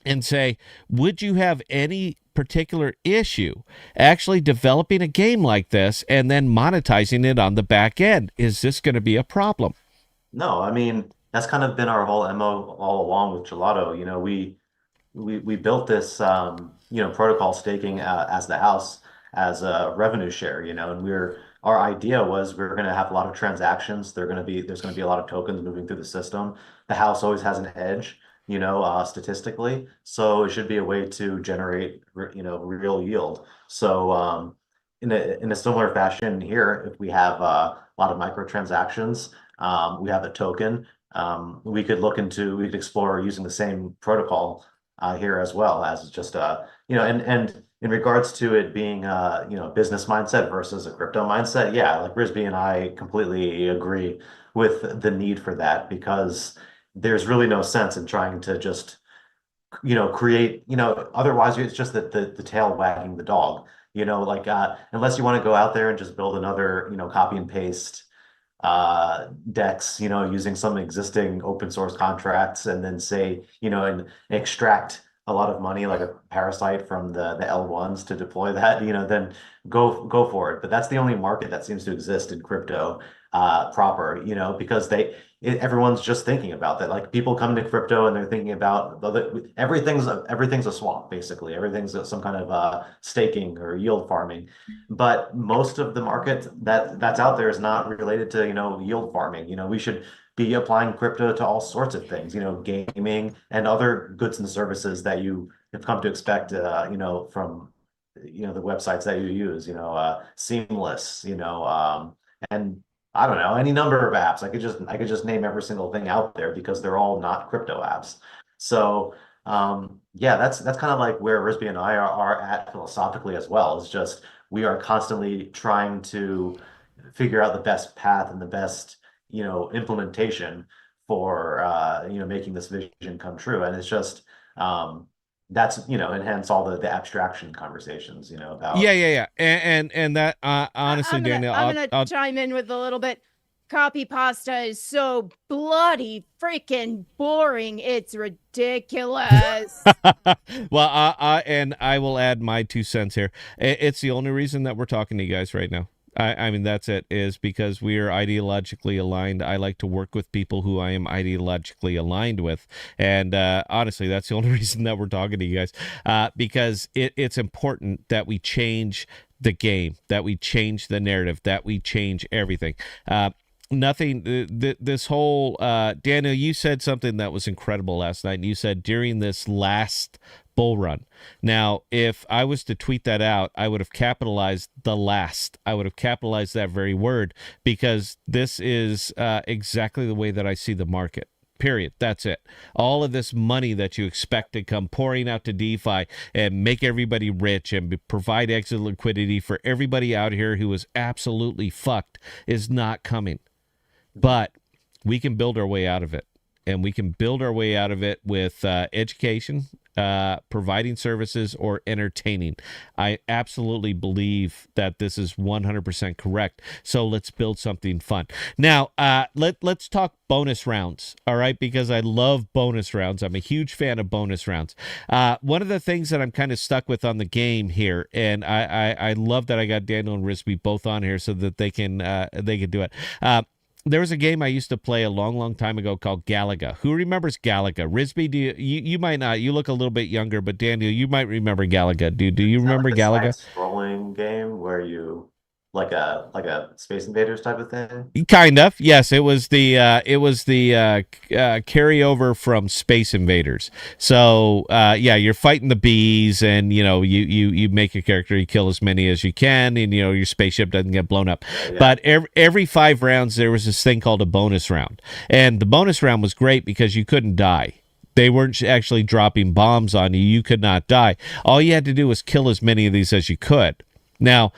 and say, would you have any particular issue actually developing a game like this and then monetizing it on the back end? Is this going to be a problem? No, I mean, that's kind of been our whole MO all along with Gelato. You know, we built this protocol staking as the house as a revenue share, and our idea was we were going to have a lot of transactions. There's going to be a lot of tokens moving through the system. The house always has an edge, statistically, so it should be a way to generate real yield. So in a similar fashion here, if we have a lot of microtransactions, we have a token. We could explore using the same protocol here as well as just and in regards to it being business mindset versus a crypto mindset, yeah, like Risby and I completely agree with the need for that, because there's really no sense in trying to just create, otherwise it's just the tail wagging the dog, like unless you want to go out there and just build another copy and paste DEX, using some existing open source contracts, and then say, and extract a lot of money like a parasite from the L1s to deploy that, then go for it. But that's the only market that seems to exist in crypto proper, because everyone's just thinking about that. Like, people come to crypto and they're thinking about everything's a swamp, basically. Everything's some kind of staking or yield farming. But most of the market that's out there is not related to, yield farming. We should be applying crypto to all sorts of things, gaming and other goods and services that you have come to expect, from, the websites that you use, Seamless, and I don't know, any number of apps. I could just name every single thing out there because they're all not crypto apps. So yeah, that's kind of like where Risby and I are at philosophically as well. It's just we are constantly trying to figure out the best path and the best, implementation for making this vision come true. And it's just that's and hence all the abstraction conversations, about Yeah. And that honestly, Daniel, I'm gonna chime in with a little bit. Copy pasta is so bloody freaking boring. It's ridiculous. Well, and I will add my 2 cents here. It's the only reason that we're talking to you guys right now. I mean, that's it, is because we are ideologically aligned. I like to work with people who I am ideologically aligned with. And honestly, that's the only reason that we're talking to you guys, because it's important that we change the game, that we change the narrative, that we change everything. This whole Daniel, you said something that was incredible last night, and you said during this last bull run. Now, if I was to tweet that out, I would have capitalized the last. I would have capitalized that very word, because this is exactly the way that I see the market. Period. That's it. All of this money that you expect to come pouring out to DeFi and make everybody rich and provide exit liquidity for everybody out here who is absolutely fucked is not coming. But we can build our way out of it. And we can build our way out of it with education, providing services, or entertaining. I absolutely believe that this is 100% correct. So let's build something fun. Now, let's talk bonus rounds, all right? Because I love bonus rounds. I'm a huge fan of bonus rounds. One of the things that I'm kind of stuck with on the game here, and I love that I got Daniel and Risby both on here so that they can do it. There was a game I used to play a long, long time ago called Galaga. Who remembers Galaga? Risby, you might not. You look a little bit younger, but Daniel, you might remember Galaga. Do you remember Galaga? Scrolling game where you like a Space Invaders type of thing? Kind of, yes. It was the carryover from Space Invaders. So yeah, you're fighting the bees, and you make a character, you kill as many as you can, and your spaceship doesn't get blown up. Yeah. But every 5 rounds there was this thing called a bonus round, and the bonus round was great because you couldn't die. They weren't actually dropping bombs on you. You could not die. All you had to do was kill as many of these as you could. Now,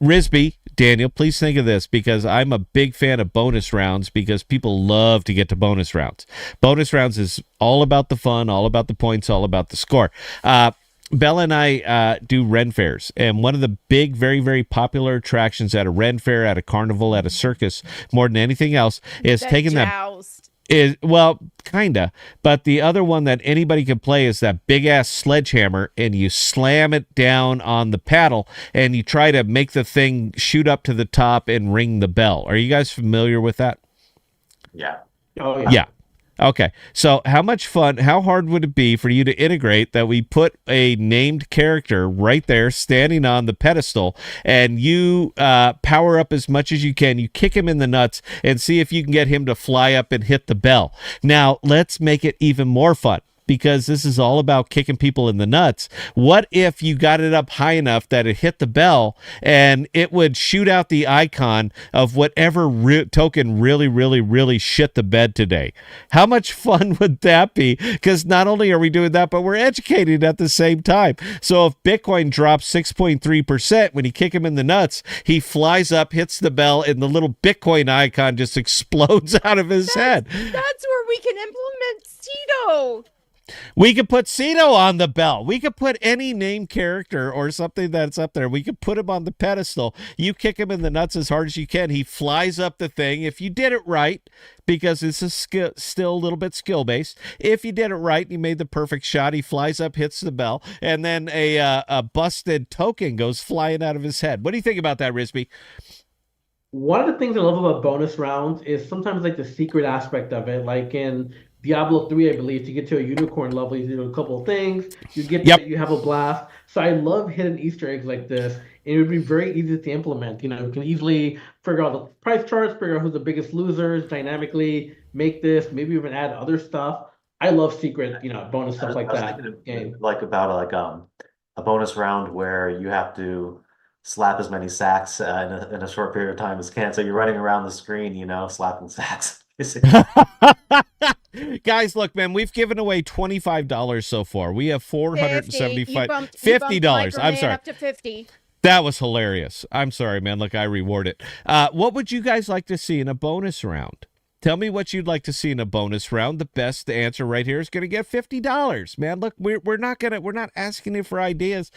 Risby, Daniel, please think of this, because I'm a big fan of bonus rounds, because people love to get to bonus rounds. Bonus rounds is all about the fun, all about the points, all about the score. Bella and I do Ren fairs, and one of the big, very, very popular attractions at a Ren fair, at a carnival, at a circus, more than anything else, is taking that. Well, kinda, but the other one that anybody can play is that big ass sledgehammer, and you slam it down on the paddle, and you try to make the thing shoot up to the top and ring the bell. Are you guys familiar with that? Yeah. Oh yeah. Yeah. Okay, so how hard would it be for you to integrate that we put a named character right there standing on the pedestal, and you power up as much as you can, you kick him in the nuts, and see if you can get him to fly up and hit the bell. Now, let's make it even more fun, because this is all about kicking people in the nuts. What if you got it up high enough that it hit the bell and it would shoot out the icon of whatever token really, really, really shit the bed today? How much fun would that be? Because not only are we doing that, but we're educating at the same time. So if Bitcoin drops 6.3%, when you kick him in the nuts, he flies up, hits the bell, and the little Bitcoin icon just explodes out of his head. That's where we can implement Cedo. We could put Cedo on the bell. We could put any named character or something that's up there. We could put him on the pedestal. You kick him in the nuts as hard as you can. He flies up the thing. If you did it right, because this is still a little bit skill-based, if you did it right and you made the perfect shot, he flies up, hits the bell, and then a busted token goes flying out of his head. What do you think about that, Risby? One of the things I love about bonus rounds is sometimes like the secret aspect of it. Like in Diablo 3, I believe, to get to a unicorn level, you do a couple of things, you get Yep. to it, you have a blast. So I love hidden Easter eggs like this. And it would be very easy to implement. You know, you can easily figure out the price charts, figure out who's the biggest losers, dynamically make this, maybe even add other stuff. I love secret, bonus stuff like I was that. thinking of, Game. like about a bonus round where you have to slap as many sacks in a short period of time as can. So you're running around the screen, slapping sacks. Guys, look, man, we've given away $25 so far. We have $475. $50. I'm sorry. Up to 50. That was hilarious. I'm sorry, man. Look, I reward it. What would you guys like to see in a bonus round? Tell me what you'd like to see in a bonus round. The best answer right here is going to get $50, man. Look, we're not asking you for ideas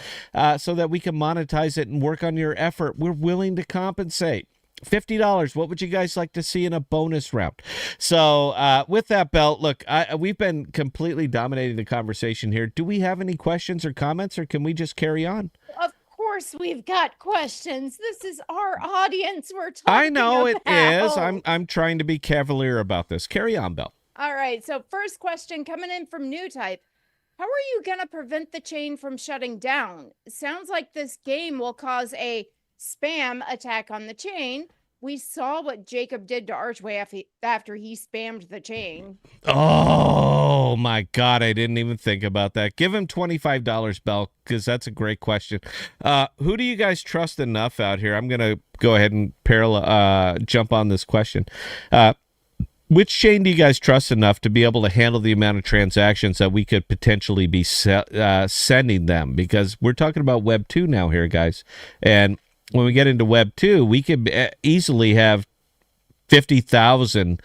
so that we can monetize it and work on your effort. We're willing to compensate. $50. What would you guys like to see in a bonus round? So with that, Bell, look, we've been completely dominating the conversation here. Do we have any questions or comments, or can we just carry on? Of course we've got questions. This is our audience we're talking I know about. it is. I'm trying to be cavalier about this. Carry on, Bell. All right. So first question coming in from New Type. How are you going to prevent the chain from shutting down? Sounds like this game will cause a spam attack on the chain. We saw what Jacob did to Archway after he spammed the chain. Oh my God, I didn't even think about that. Give him $25, Bell, because that's a great question. Who do you guys trust enough out here? I'm gonna go ahead and jump on this question. Which chain do you guys trust enough to be able to handle the amount of transactions that we could potentially be sending them? Because we're talking about Web 2 now here, guys, and when we get into Web 2, we could easily have 50,000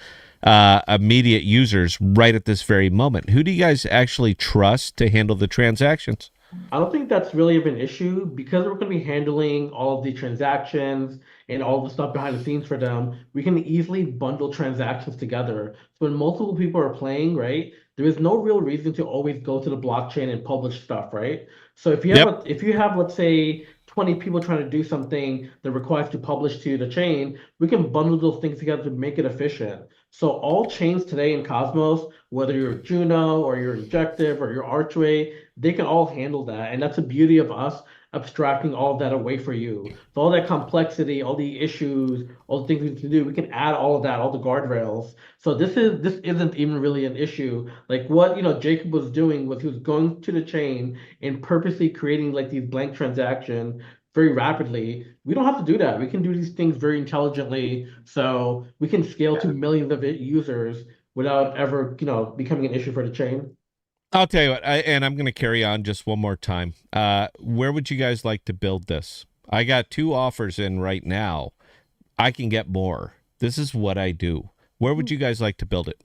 immediate users right at this very moment. Who do you guys actually trust to handle the transactions? I don't think that's really of an issue because we're going to be handling all of the transactions and all the stuff behind the scenes for them. We can easily bundle transactions together. So when multiple people are playing, right, there is no real reason to always go to the blockchain and publish stuff, right? So if you have let's say 20 people trying to do something that requires to publish to the chain, we can bundle those things together to make it efficient. So all chains today in Cosmos, whether you're Juno or you're Injective or you're Archway, they can all handle that. And that's the beauty of us abstracting all of that away for you. So all that complexity, all the issues, all the things we can do, we can add all of that, all the guardrails. So this isn't even really an issue. Like what Jacob was doing was he was going to the chain and purposely creating like these blank transactions very rapidly. We don't have to do that. We can do these things very intelligently. So we can scale to millions of users without ever, becoming an issue for the chain. I'll tell you what, and I'm going to carry on just one more time. Where would you guys like to build this? I got 2 offers in right now. I can get more. This is what I do. Where would you guys like to build it?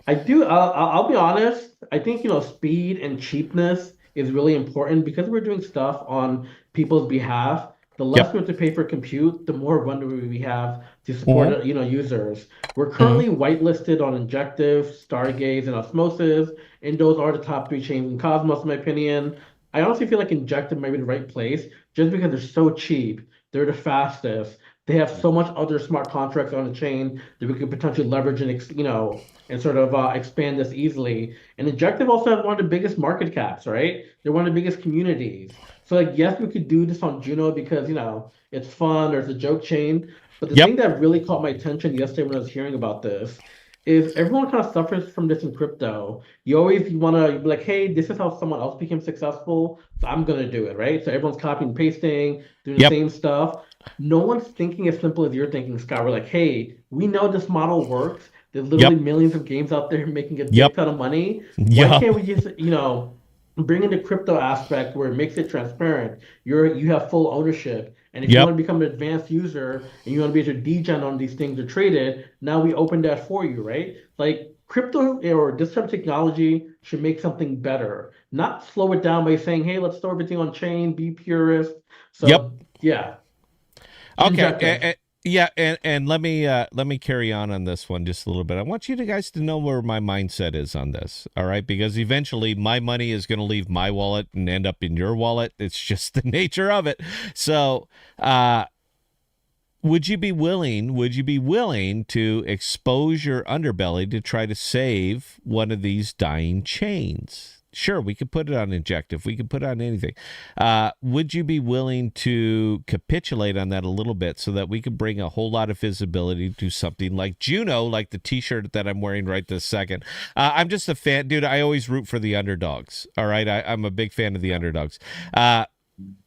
I do. I'll be honest. I think, speed and cheapness is really important because we're doing stuff on people's behalf. The less Yep. we have to pay for compute, the more runway we have to support, Mm-hmm. users. We're Mm-hmm. currently whitelisted on Injective, Stargaze, and Osmosis, and those are the top 3 chains in Cosmos, in my opinion. I honestly feel like Injective might be the right place just because they're so cheap. They're the fastest. They have so much other smart contracts on the chain that we could potentially leverage and sort of expand this easily. And Injective also has one of the biggest market caps, right? They're one of the biggest communities. So like, yes, we could do this on Juno because it's fun or it's a joke chain. But the Yep. thing that really caught my attention yesterday when I was hearing about this is everyone kind of suffers from this in crypto. You always want to be like, hey, this is how someone else became successful, so I'm gonna do it, right? So everyone's copying and pasting, doing the Yep. same stuff. No one's thinking as simple as you're thinking, Scott. We're like, hey, we know this model works. There's literally Yep. millions of games out there making a big Yep. ton of money. Why Yep. can't we just, bring in the crypto aspect where it makes it transparent? You have full ownership. And if you Yep. want to become an advanced user and you want to be able to degen on these things or trade it, now we open that for you, right? Like crypto or this type of technology should make something better, not slow it down by saying, hey, let's throw everything on chain, be purist. Yep. So yeah, Okay. injective. Yeah, and let me carry on this one just a little bit. I want you guys to know where my mindset is on this. All right, because eventually my money is going to leave my wallet and end up in your wallet. It's just the nature of it. So, would you be willing to expose your underbelly to try to save one of these dying chains? Sure, we could put it on Injective. We could put it on anything. Would you be willing to capitulate on that a little bit so that we could bring a whole lot of visibility to something like Juno, like the T-shirt that I'm wearing right this second? I'm just a fan, dude. I always root for the underdogs. All right, I'm a big fan of the underdogs.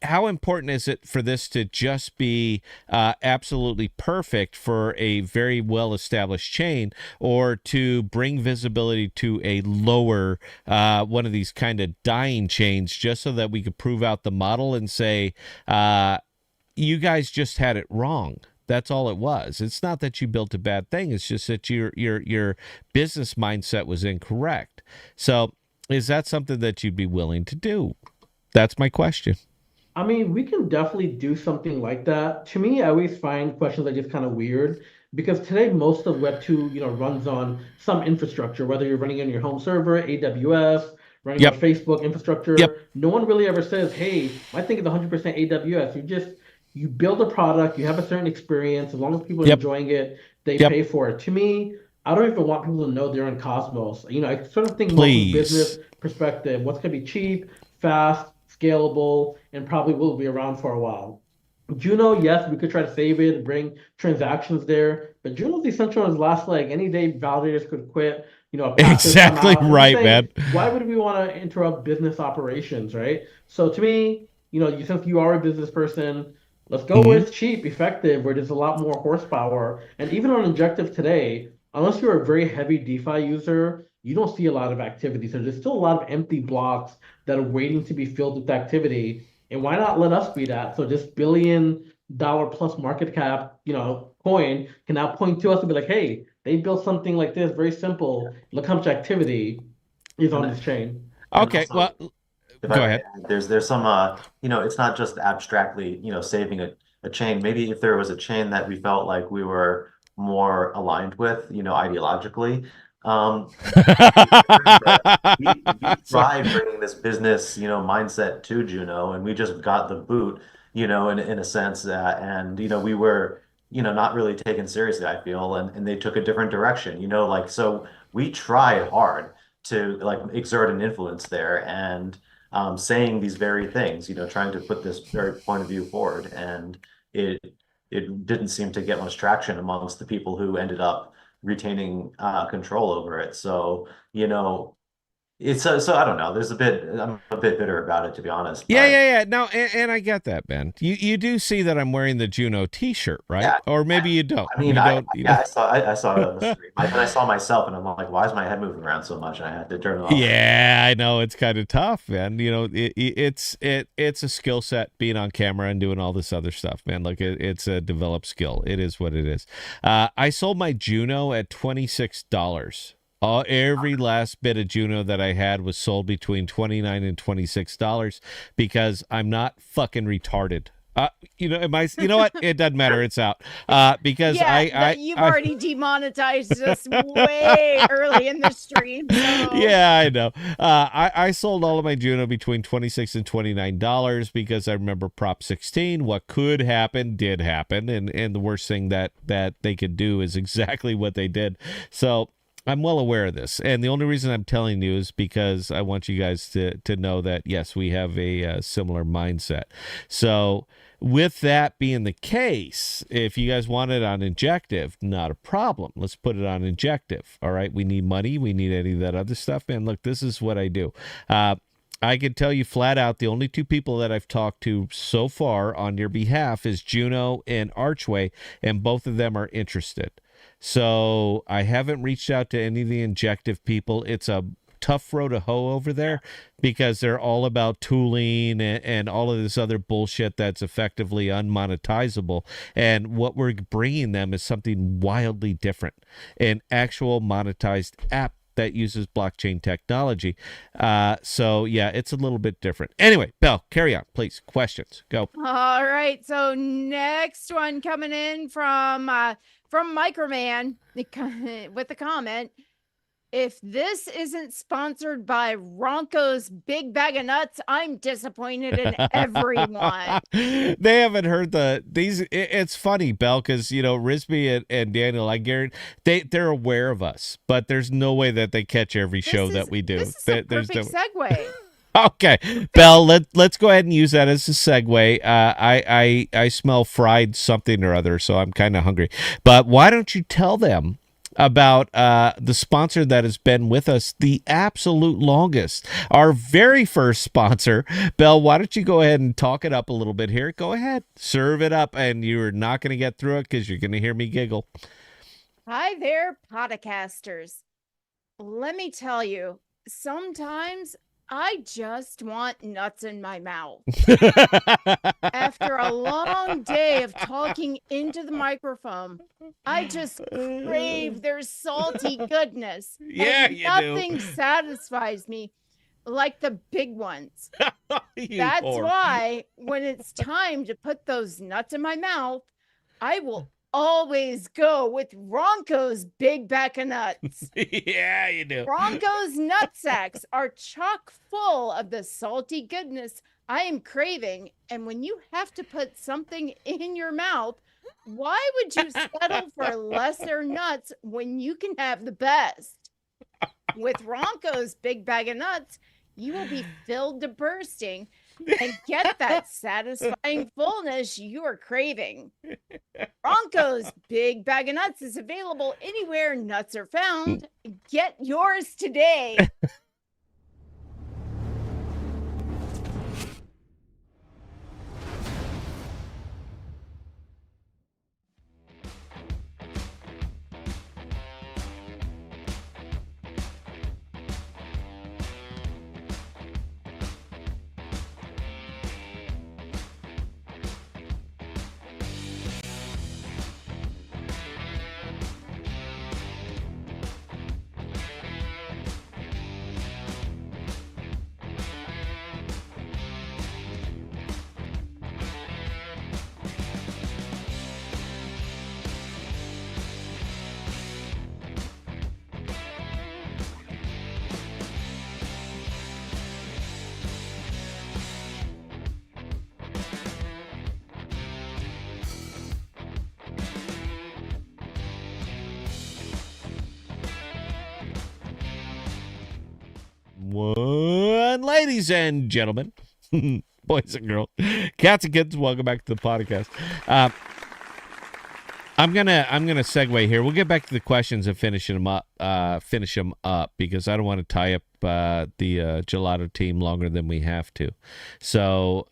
How important is it for this to just be absolutely perfect for a very well established chain, or to bring visibility to a lower one of these kind of dying chains, just so that we could prove out the model and say, you guys just had it wrong? That's all it was. It's not that you built a bad thing. It's just that your business mindset was incorrect. So is that something that you'd be willing to do? That's my question. I mean, we can definitely do something like that. To me, I always find questions like this kind of weird because today most of Web 2, runs on some infrastructure, whether you're running on your home server, AWS, running on Yep. Facebook Yep. infrastructure. No one really ever says, hey, my thing is 100% AWS. You build a product, you have a certain experience. As long as people are Yep. enjoying it, they Yep. pay for it. To me, I don't even want people to know they're in Cosmos. I sort of think more from a business Please. perspective. What's going to be cheap, fast, scalable, and probably will be around for a while. Juno, yes, we could try to save it, bring transactions there, but Juno's essential on its last leg. Any day, validators could quit, patches come Exactly out. I'm just right, saying, man. why would we want to interrupt business operations, right? So to me, since you are a business person, let's go where Hmm. it's cheap, effective, where there's a lot more horsepower. And even on Injective today, unless you're a very heavy DeFi user, you don't see a lot of activity. So there's still a lot of empty blocks that are waiting to be filled with activity. And why not let us be that? So this $1 billion plus market cap, coin can now point to us and be like, hey, they built something like this, very simple. Look how much activity is on And this chain. and Okay, well, also, if I go may ahead. add, there's some it's not just abstractly, saving a chain. Maybe if there was a chain that we felt like we were more aligned with, ideologically, that'd be different. But we Sorry. tried bringing this business, mindset to Juno, and we just got the boot, in a sense, and we were, not really taken seriously, I feel, and they took a different direction, like so we tried hard to like exert an influence there and saying these very things, trying to put this very point of view forward, and it it didn't seem to get much traction amongst the people who ended up retaining control over it. So, It's so I don't know. I'm a bit bitter about it, to be honest. Yeah, But yeah, yeah. No, and I get that, man. You do see that I'm wearing the Juno T-shirt, right? yeah, Or maybe you don't. I mean, You don't. You yeah, don't. I saw it on the stream. Then I saw myself, and I'm like, why is my head moving around so much? And I had to turn it off. Yeah, I know it's kind of tough, man. It's a skill set being on camera and doing all this other stuff, man. Like it's a developed skill. It is what it is. I sold my Juno at $26. Every last bit of Juno that I had was sold between $29 and $26 because I'm not fucking retarded. You know what? It doesn't matter. It's out. Because Yeah, you've already demonetized us way early in the stream. So. Yeah, I know. I sold all of my Juno between $26 and $29 because I remember Prop 16. What could happen did happen, and the worst thing that they could do is exactly what they did. So I'm well aware of this, and the only reason I'm telling you is because I want you guys to know that yes, we have a similar mindset. So with that being the case, if you guys want it on Injective, not a problem. Let's put it on Injective. All right, we need money. We need any of that other stuff. And look, this is what I do. I can tell you flat out, the only two people that I've talked to so far on your behalf is Juno and Archway, and both of them are interested. So I haven't reached out to any of the Injective people. It's a tough row to hoe over there because they're all about tooling and all of this other bullshit that's effectively unmonetizable. And what we're bringing them is something wildly different, an actual monetized app that uses blockchain technology. So yeah, it's a little bit different. Anyway, Belle, carry on, please. Questions, go. All right. So next one coming in from Microman with a comment. If this isn't sponsored by Ronco's Big Bag of Nuts, I'm disappointed in everyone. They haven't heard these. It's funny, Belle, because Risby and Daniel, I guarantee they're aware of us, but there's no way that they catch every show that we do. This is a perfect segue. Okay, Belle, let's go ahead and use that as a segue. I smell fried something or other, so I'm kind of hungry. But why don't you tell them about the sponsor that has been with us the absolute longest, our very first sponsor? Belle, why don't you go ahead and talk it up a little bit here? Go ahead, serve it up, and you're not going to get through it because you're going to hear me giggle. Hi there, Podocasters. Let me tell you, sometimes I just want nuts in my mouth. After a long day of talking into the microphone, I just crave their salty goodness. Yeah, and you nothing do. satisfies me like the big ones. That's whore. why when it's time to put those nuts in my mouth, I will always go with Ronco's Big Bag of Nuts. Yeah, you do. Ronco's nut sacks are chock full of the salty goodness I am craving. And when you have to put something in your mouth, why would you settle for lesser nuts when you can have the best? With Ronco's Big Bag of Nuts, you will be filled to bursting and get that satisfying fullness you are craving. Ronco's Big Bag of Nuts is available anywhere nuts are found. Get yours today. One, ladies and gentlemen, boys and girls, cats and kittens, welcome back to the podcast. I'm gonna segue here. We'll get back to the questions and finish them up because I don't want to tie up the Gelotto team longer than we have to. So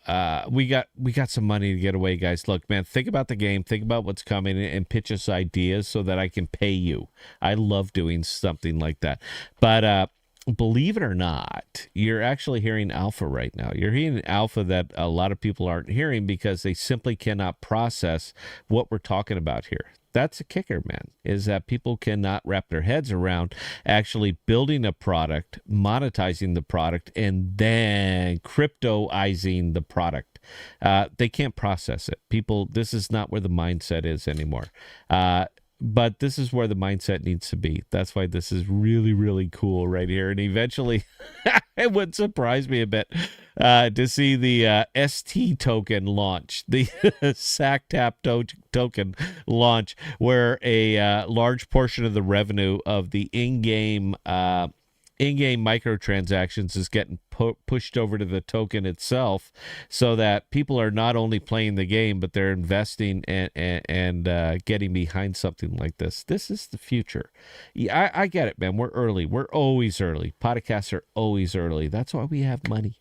we got some money to get away, guys. Look, man, think about the game, think about what's coming, and pitch us ideas so that I can pay you. I love doing something like that. But believe it or not, you're actually hearing alpha right now. You're hearing alpha that a lot of people aren't hearing because they simply cannot process what we're talking about here. That's a kicker, man, is that people cannot wrap their heads around actually building a product, monetizing the product, and then cryptoizing the product. They can't process it. People, this is not where the mindset is anymore. But this is where the mindset needs to be. That's why this is really, really cool right here. And eventually, it would surprise me a bit to see the ST token launch, the SACTAP token launch, where a large portion of the revenue of the in-game microtransactions is getting pushed over to the token itself, so that people are not only playing the game, but they're investing and getting behind something like this. This is the future. Yeah, I get it, man. We're early. We're always early. Podcasts are always early. That's why we have money.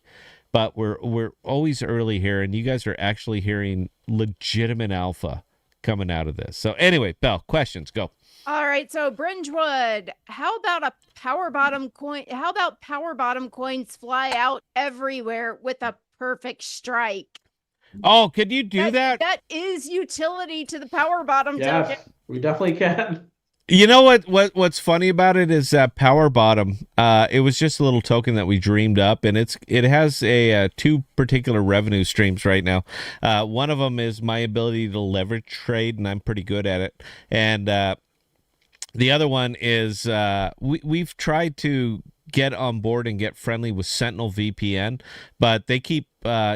But we're always early here, and you guys are actually hearing legitimate alpha coming out of this. So anyway, Belle, questions, go. All right, so Bridgewood, how about a power bottom coin? How about power bottom coins fly out everywhere with a perfect strike? Oh, could you do that? That is utility to the power bottom Yes, token. we definitely can. You know what's funny about it is that power bottom, it was just a little token that we dreamed up, and it has a two particular revenue streams right now. One of them is my ability to leverage trade, and I'm pretty good at it. And the other one is we've tried to get on board and get friendly with Sentinel VPN, but they keep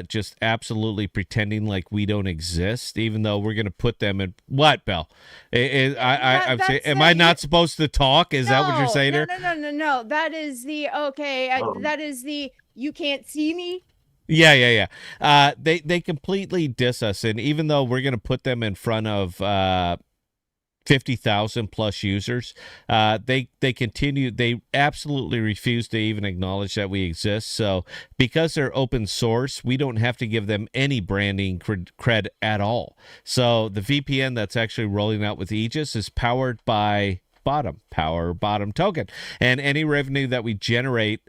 just absolutely pretending like we don't exist, even though we're going to put them in what, Belle? I'm saying, am I not supposed to talk? Is that what you're saying here? No. That is the that is the you can't see me. Yeah. They completely diss us, and even though we're going to put them in front of 50,000 plus users, they continue, they absolutely refuse to even acknowledge that we exist. So because they're open source, we don't have to give them any branding cred at all. So the VPN that's actually rolling out with Aegis is powered by power bottom token, and any revenue that we generate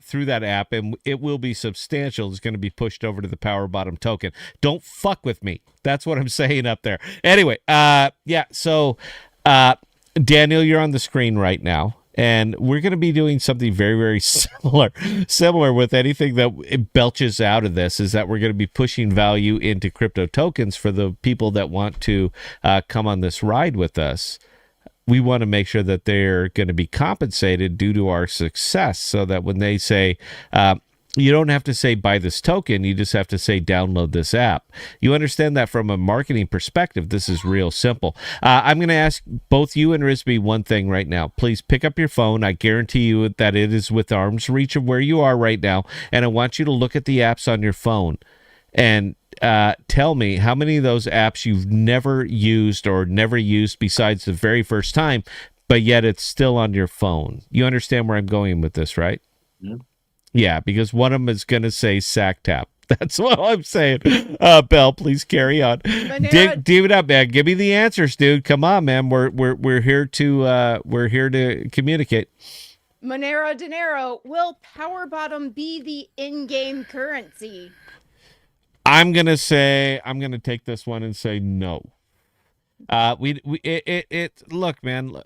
through that app, and it will be substantial, is going to be pushed over to the power bottom token. Don't fuck with me. That's what I'm saying up there. Anyway, so Daniel, you're on the screen right now, and we're going to be doing something very, very similar with anything that it belches out of this, is that we're going to be pushing value into crypto tokens for the people that want to come on this ride with us. We want to make sure that they're going to be compensated due to our success, so that when they say, you don't have to say buy this token, you just have to say download this app. You understand that from a marketing perspective, this is real simple. I'm going to ask both you and Risby one thing right now. Please pick up your phone. I guarantee you that it is with arm's reach of where you are right now, and I want you to look at the apps on your phone and tell me how many of those apps you've never used besides the very first time, but yet it's still on your phone. You understand where I'm going with this, right? Yeah, because one of them is going to say SACTAP. That's what I'm saying. Belle, please carry on. Dig it up, man. Give me the answers, dude. Come on, man. We're here to communicate. Monero Dinero, will power bottom be the in-game currency? I'm gonna take this one and say no. Look, man,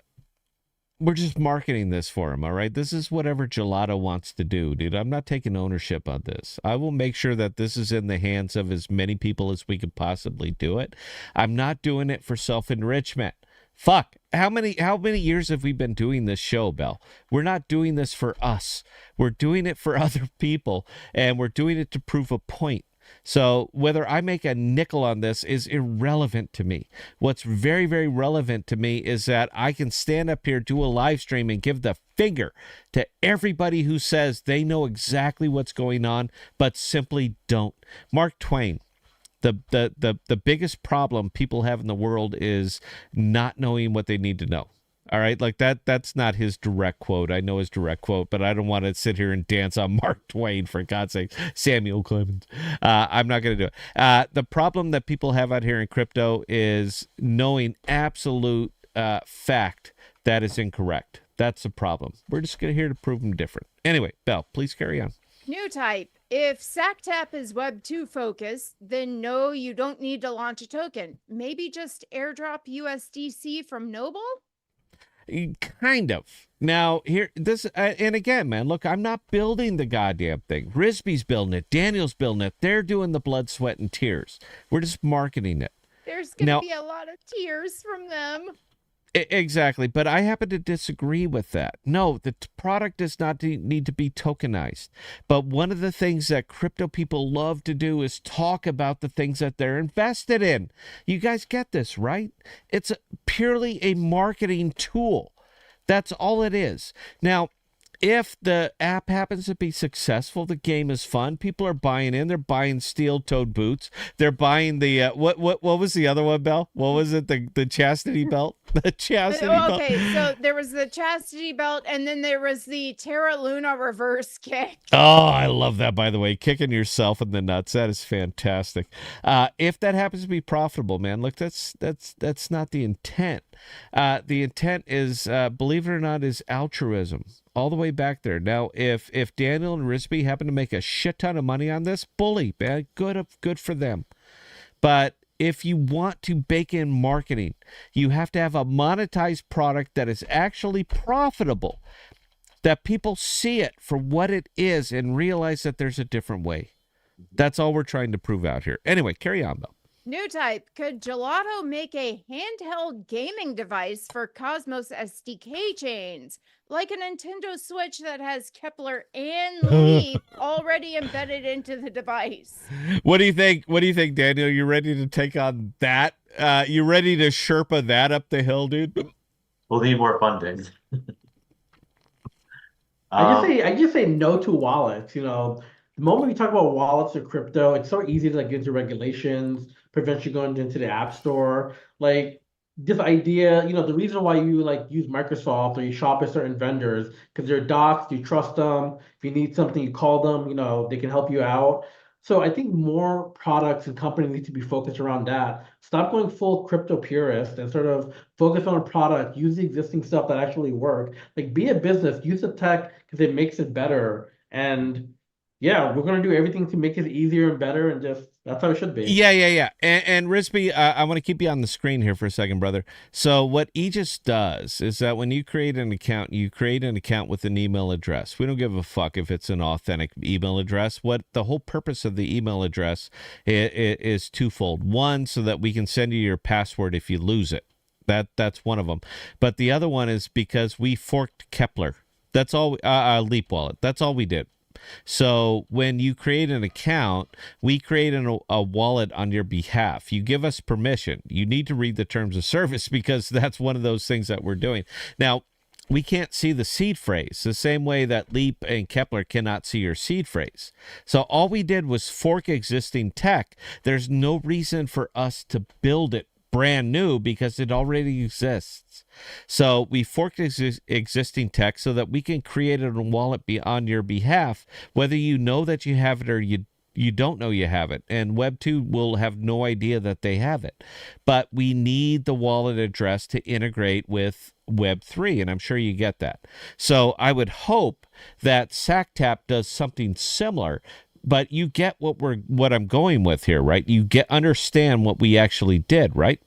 we're just marketing this for him, all right? This is whatever Gelotto wants to do, dude. I'm not taking ownership on this. I will make sure that this is in the hands of as many people as we could possibly do it. I'm not doing it for self-enrichment. Fuck. How many years have we been doing this show, Belle? We're not doing this for us. We're doing it for other people, and we're doing it to prove a point. So whether I make a nickel on this is irrelevant to me. What's very, very relevant to me is that I can stand up here, do a live stream, and give the finger to everybody who says they know exactly what's going on, but simply don't. Mark Twain, The biggest problem people have in the world is not knowing what they need to know. All right, like that's not his direct quote. I know his direct quote, but I don't want to sit here and dance on Mark Twain, for God's sake. Samuel Clemens. I'm not going to do it. The problem that people have out here in crypto is knowing absolute fact that is incorrect. That's the problem. We're just here to prove them different. Anyway, Belle, please carry on. New type. If SACTAP is Web 2 focused, then no, you don't need to launch a token. Maybe just airdrop USDC from Noble? Kind of. Now, here, this, and again, man, look, I'm not building the goddamn thing. Risby's building it. Daniel's building it. They're doing the blood, sweat, and tears. We're just marketing it. There's going to be a lot of tears from them. Exactly, but I happen to disagree with that. No, the product does not need to be tokenized. But one of the things that crypto people love to do is talk about the things that they're invested in. You guys get this, right? It's purely a marketing tool. That's all it is. Now, if the app happens to be successful, the game is fun. People are buying in. They're buying steel-toed boots. They're buying the what was the other one, Belle? What was it? The chastity belt. The chastity belt. Okay, so there was the chastity belt, and then there was the Terra Luna reverse kick. Oh, I love that. By the way, kicking yourself in the nuts. That is fantastic. If that happens to be profitable, man, look, that's not the intent. The intent is, believe it or not, is altruism. All the way back there. Now, if Daniel and Risby happen to make a shit ton of money on this, bully, man, good for them. But if you want to bake in marketing, you have to have a monetized product that is actually profitable, that people see it for what it is and realize that there's a different way. That's all we're trying to prove out here. Anyway, carry on, though. New type. Could Gelotto make a handheld gaming device for Cosmos SDK chains, like a Nintendo Switch that has Kepler and Leap already embedded into the device? What do you think? What do you think, Daniel? You ready to take on that? You ready to Sherpa that up the hill, dude? We'll need more funding. I just say no to wallets. You know, the moment we talk about wallets or crypto, it's so easy to like get into regulations, prevent you going into the app store. Like this idea, you know, the reason why you like use Microsoft or you shop at certain vendors because they're docs, you trust them. If you need something, you call them. You know, they can help you out. So I think more products and companies need to be focused around that. Stop going full crypto purist and sort of focus on a product, use the existing stuff that actually work. Like be a business, use the tech because it makes it better. And yeah, we're gonna do everything to make it easier and better, and just that's how it should be. Yeah. And Risby, I want to keep you on the screen here for a second, brother. So what Aegis does is that when you create an account, you create an account with an email address. We don't give a fuck if it's an authentic email address. What the whole purpose of the email address is twofold. One, so that we can send you your password if you lose it. That's one of them. But the other one is because we forked Kepler. That's all. Leap Wallet. That's all we did. So when you create an account, we create a wallet on your behalf. You give us permission. You need to read the terms of service because that's one of those things that we're doing. Now, we can't see the seed phrase the same way that Leap and Kepler cannot see your seed phrase. So all we did was fork existing tech. There's no reason for us to build it brand new because it already exists. So we forked existing tech so that we can create a wallet on your behalf, whether you know that you have it or you don't know you have it. And Web 2 will have no idea that they have it. But we need the wallet address to integrate with Web 3, and I'm sure you get that. So I would hope that SACTAP does something similar. But you get what I'm going with here, right? You understand what we actually did, right?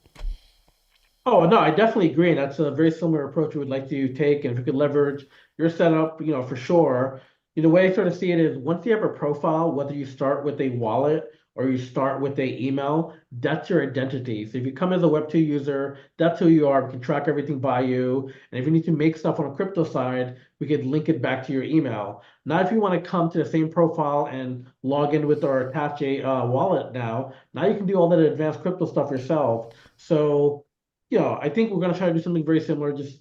Oh, no, I definitely agree. And that's a very similar approach we would like to take. And if we could leverage your setup, you know, for sure. You know, the way I sort of see it is once you have a profile, whether you start with a wallet or you start with a email, that's your identity. So if you come as a Web2 user, that's who you are. We can track everything by you. And if you need to make stuff on a crypto side, we could link it back to your email. Now, if you want to come to the same profile and log in with our Apache wallet now you can do all that advanced crypto stuff yourself. So, you know, I think we're going to try to do something very similar. Just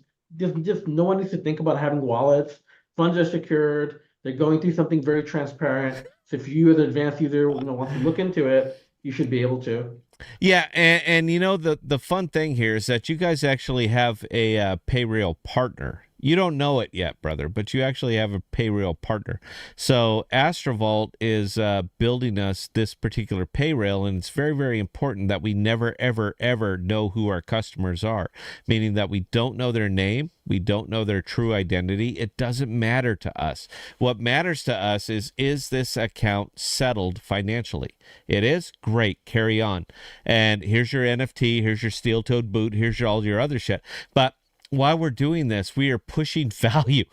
no one needs to think about having wallets. Funds are secured. They're going through something very transparent. So if you as an advanced user, you know, want to look into it, you should be able to. Yeah, and you know the fun thing here is that you guys actually have a payrail partner. You don't know it yet, brother, but you actually have a payrail partner. So Astrovault is building us this particular payrail, and it's very, very important that we never, ever, ever know who our customers are, meaning that we don't know their name, we don't know their true identity. It doesn't matter to us. What matters to us is this account settled financially? It is? Great, carry on. And here's your NFT, here's your steel-toed boot, here's all your other shit. But while we're doing this, we are pushing value,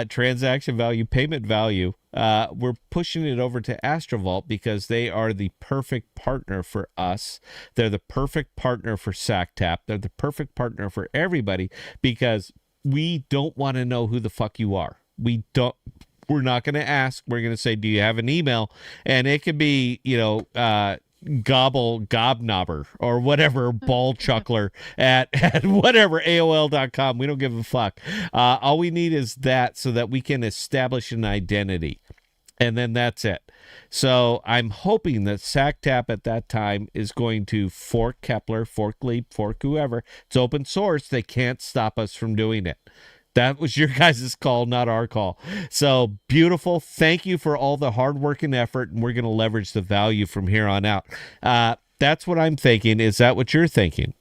transaction value, payment value. We're pushing it over to Astrovault because they are the perfect partner for us. They're the perfect partner for SACTAP. They're the perfect partner for everybody because we don't want to know who the fuck you are. We're not going to ask. We're going to say, do you have an email? And it could be, gobnobber or whatever, ball chuckler at whatever, AOL.com. We don't give a fuck. All we need is that so that we can establish an identity. And then that's it. So I'm hoping that SACTAP at that time is going to fork Kepler, fork Leap, fork whoever. It's open source. They can't stop us from doing it. That was your guys' call, not our call. So beautiful. Thank you for all the hard work and effort, and we're going to leverage the value from here on out. That's what I'm thinking. Is that what you're thinking?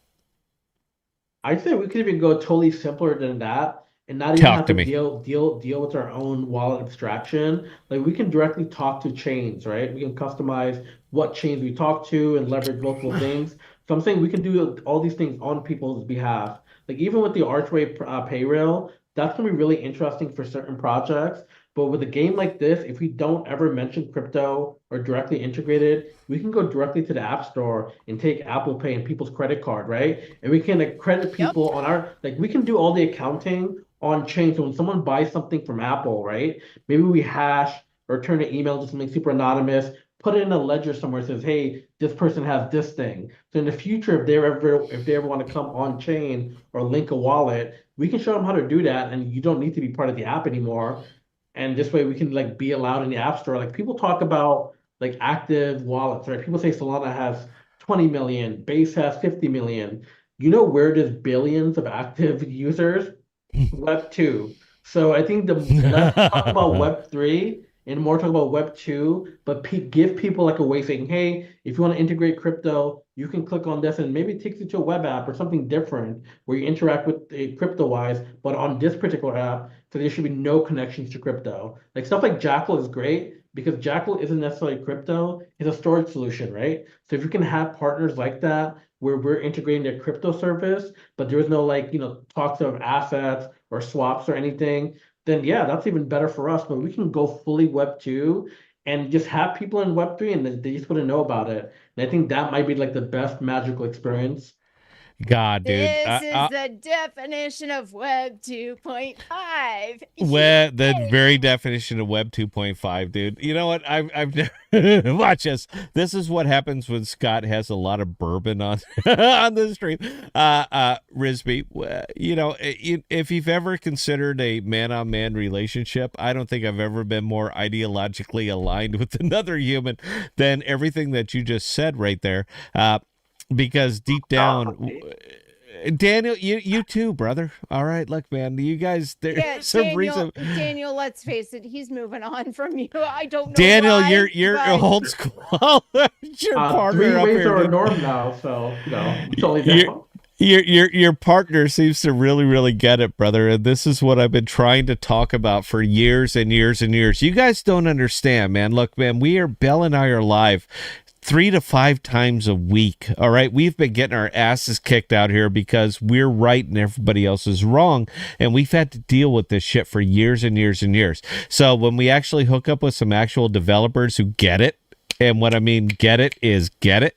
I think we could even go totally simpler than that and not even Talk have to to me. deal with our own wallet abstraction. Like we can directly talk to chains, right? We can customize what chains we talk to and leverage multiple things. So I'm saying we can do all these things on people's behalf. Like even with the Archway pay rail, that's gonna be really interesting for certain projects. But with a game like this, if we don't ever mention crypto or directly integrate it, we can go directly to the App Store and take Apple Pay and people's credit card, right? And we can credit Yep. people on our, like we can do all the accounting on chain. So when someone buys something from Apple, right? Maybe we hash or turn an email just something super anonymous, put it in a ledger somewhere that says, hey, this person has this thing. So in the future, if they ever want to come on chain or link a wallet, we can show them how to do that, and you don't need to be part of the app anymore. And this way we can like be allowed in the app store. Like people talk about like active wallets, right? People say Solana has 20 million, Base has 50 million. You know where there's billions of active users? Web 2. So I think the less talk about Web 3 and more talk about Web 2, but give people like a way saying, hey, if you want to integrate crypto, you can click on this and maybe it takes you to a web app or something different where you interact with a crypto wise, but on this particular app, so there should be no connections to crypto. Like stuff like Jackal is great because Jackal isn't necessarily crypto, it's a storage solution, right? So if you can have partners like that where we're integrating their crypto service, but there is no like, talks of assets or swaps or anything, then yeah, that's even better for us. But we can go fully Web 2 and just have people in Web 3 and they just wouldn't know about it. And I think that might be like the best magical experience. God, dude. This is the definition of Web 2.5. The very definition of Web 2.5, dude. You know what? I've never watch this. This is what happens when Scott has a lot of bourbon on on the stream. Risby, if you've ever considered a man-on-man relationship, I don't think I've ever been more ideologically aligned with another human than everything that you just said right there. Because deep down, Daniel, you too, brother. All right, look, man, you guys. There's some reason. Daniel, let's face it, he's moving on from you. I don't know. Daniel, why, you're but... old school. Your partner three up ways here, are a dude. norm now, so totally down. Your partner seems to really, really get it, brother. And this is what I've been trying to talk about for years and years and years. You guys don't understand, man. Look, man, Bell and I are live 3 to 5 times a week. All right. We've been getting our asses kicked out here because we're right and everybody else is wrong. And we've had to deal with this shit for years and years and years. So when we actually hook up with some actual developers who get it, and what I mean get it is get it,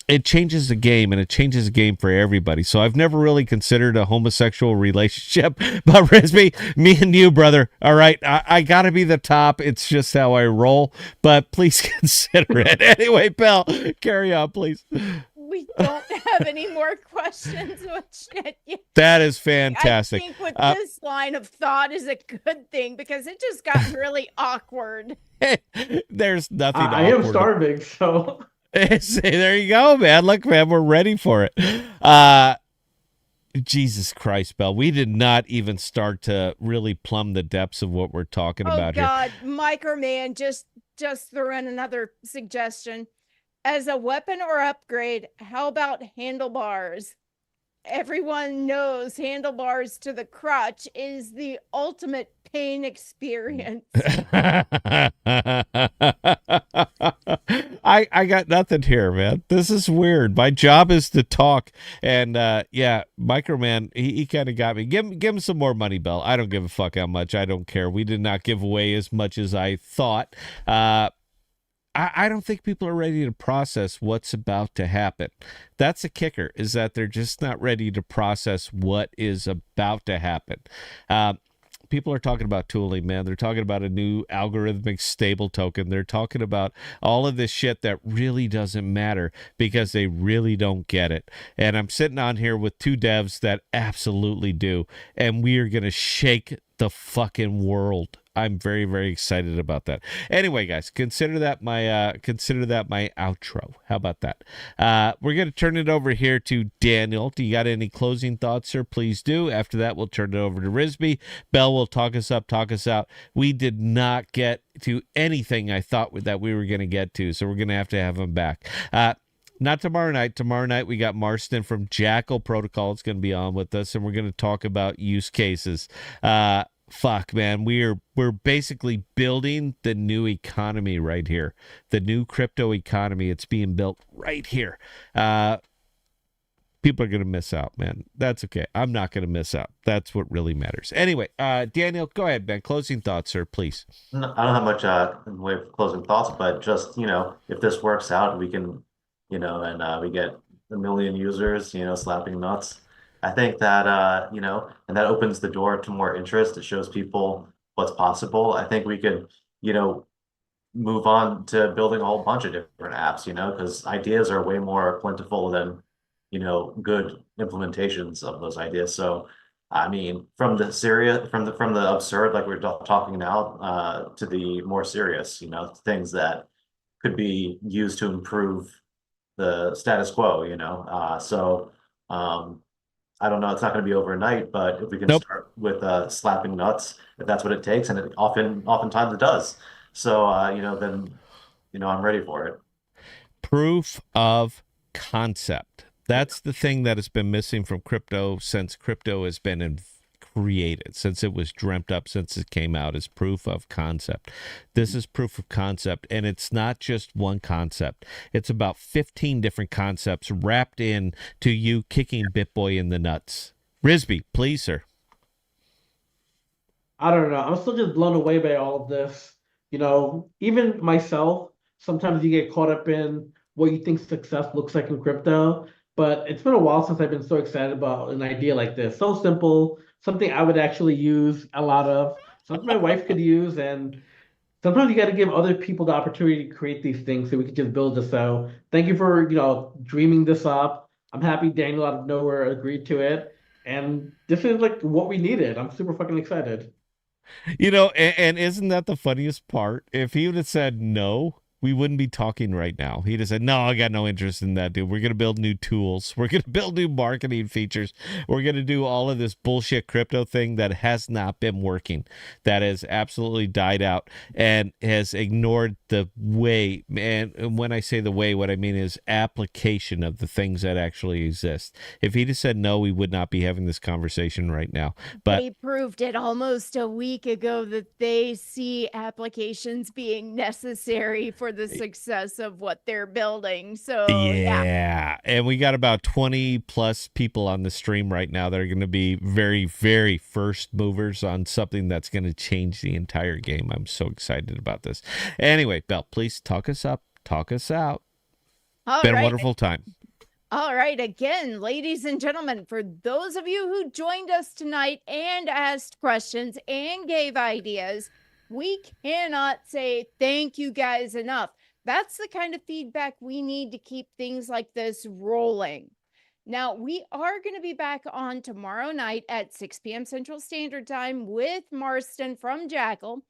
it changes the game, and it changes the game for everybody. So I've never really considered a homosexual relationship, but Risby, me and you, brother, all right, I gotta be the top. It's just how I roll, but please consider it. Anyway, Bell, carry on, please. We don't have any more questions. That is fantastic. I think with this line of thought is a good thing because it just got really awkward. There's nothing I am starving, so... There you go, man. Look, man, we're ready for it. Jesus Christ, Bell. We did not even start to really plumb the depths of what we're talking Oh about here. God, Microman just threw in another suggestion. As a weapon or upgrade, how about handlebars? Everyone knows handlebars to the crotch is the ultimate pain experience. I got nothing here, man. This is weird. My job is to talk, and yeah, Microman, he kind of got me. Give him some more money, Bell. I don't give a fuck how much. I don't care. We did not give away as much as I thought. I don't think people are ready to process what's about to happen. That's the kicker, is that they're just not ready to process what is about to happen. People are talking about tooling, man. They're talking about a new algorithmic stable token. They're talking about all of this shit that really doesn't matter because they really don't get it. And I'm sitting on here with two devs that absolutely do. And we are going to shake the fucking world. I'm very, very excited about that. Anyway, guys, consider that my outro. How about that? We're gonna turn it over here to Daniel. Do you got any closing thoughts, sir? Please do. After that, we'll turn it over to Risby. Bell will talk us up, talk us out. We did not get to anything I thought that we were gonna get to, so we're gonna have to have him back. Not tomorrow night. Tomorrow night, we got Marston from Jackal Protocol. It's going to be on with us, and we're going to talk about use cases. Fuck, man. We're basically building the new economy right here. The new crypto economy. It's being built right here. People are going to miss out, man. That's okay. I'm not going to miss out. That's what really matters. Anyway, Daniel, go ahead, man. Closing thoughts, sir, please. No, I don't have much in the way of closing thoughts, but just, if this works out, we can, and we get 1 million users, slapping nuts. I think that, and that opens the door to more interest. It shows people what's possible. I think we could, move on to building a whole bunch of different apps, because ideas are way more plentiful than, good implementations of those ideas. So, I mean, from the serious, from the absurd, like we're talking now, to the more serious, things that could be used to improve the status quo, I don't know, it's not going to be overnight, but if we can Nope. start with slapping nuts, if that's what it takes, and it oftentimes it does. So then I'm ready for it. Proof of concept. That's the thing that has been missing from crypto since crypto has been created, since it was dreamt up, since it came out, is proof of concept. This is proof of concept, and it's not just one concept. It's about 15 different concepts wrapped in to you kicking BitBoy in the nuts. Risby, please, sir. I don't know. I'm still just blown away by all of this. Even myself, sometimes you get caught up in what you think success looks like in crypto. But it's been a while since I've been so excited about an idea like this. So simple, something I would actually use a lot of, something my wife could use. And sometimes you got to give other people the opportunity to create these things so we can just build this. So thank you for, dreaming this up. I'm happy Daniel out of nowhere agreed to it. And this is like what we needed. I'm super fucking excited. And isn't that the funniest part? If he would have said no, we wouldn't be talking right now. He'd have said, no, I got no interest in that, dude. We're going to build new tools. We're going to build new marketing features. We're going to do all of this bullshit crypto thing that has not been working, that has absolutely died out and has ignored the way. And when I say the way, what I mean is application of the things that actually exist. If he'd have said no, we would not be having this conversation right now. But they proved it almost a week ago that they see applications being necessary for the success of what they're building. So yeah. And we got about 20 plus people on the stream right now that are going to be very, very first movers on something that's going to change the entire game. I'm so excited about this. Anyway, Belle, please talk us up, talk us out. Been a wonderful time. All right. Again, ladies and gentlemen, for those of you who joined us tonight and asked questions and gave ideas, we cannot say thank you guys enough. That's the kind of feedback we need to keep things like this rolling. Now, we are going to be back on tomorrow night at 6 p.m. Central Standard Time with Marston from Jackal.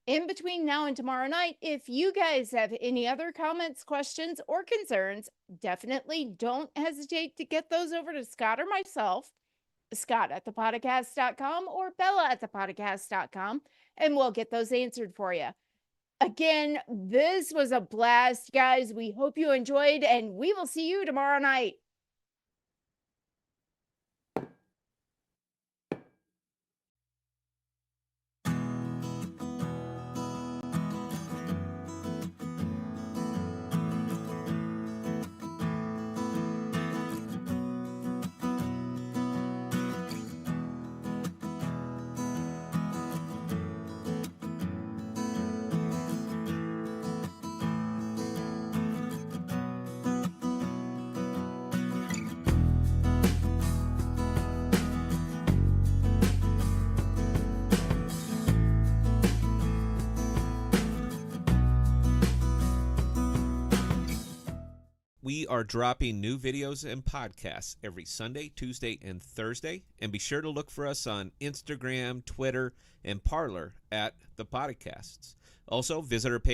In between now and tomorrow night, if you guys have any other comments, questions, or concerns, definitely don't hesitate to get those over to Scott or myself, Scott at ThePodocasts.com or Bella at ThePodocasts.com, and we'll get those answered for you. Again, this was a blast, guys. We hope you enjoyed, and we will see you tomorrow night. We are dropping new videos and podcasts every Sunday, Tuesday, and Thursday. And be sure to look for us on Instagram, Twitter, and Parler at The Podocasts. Also, visit our page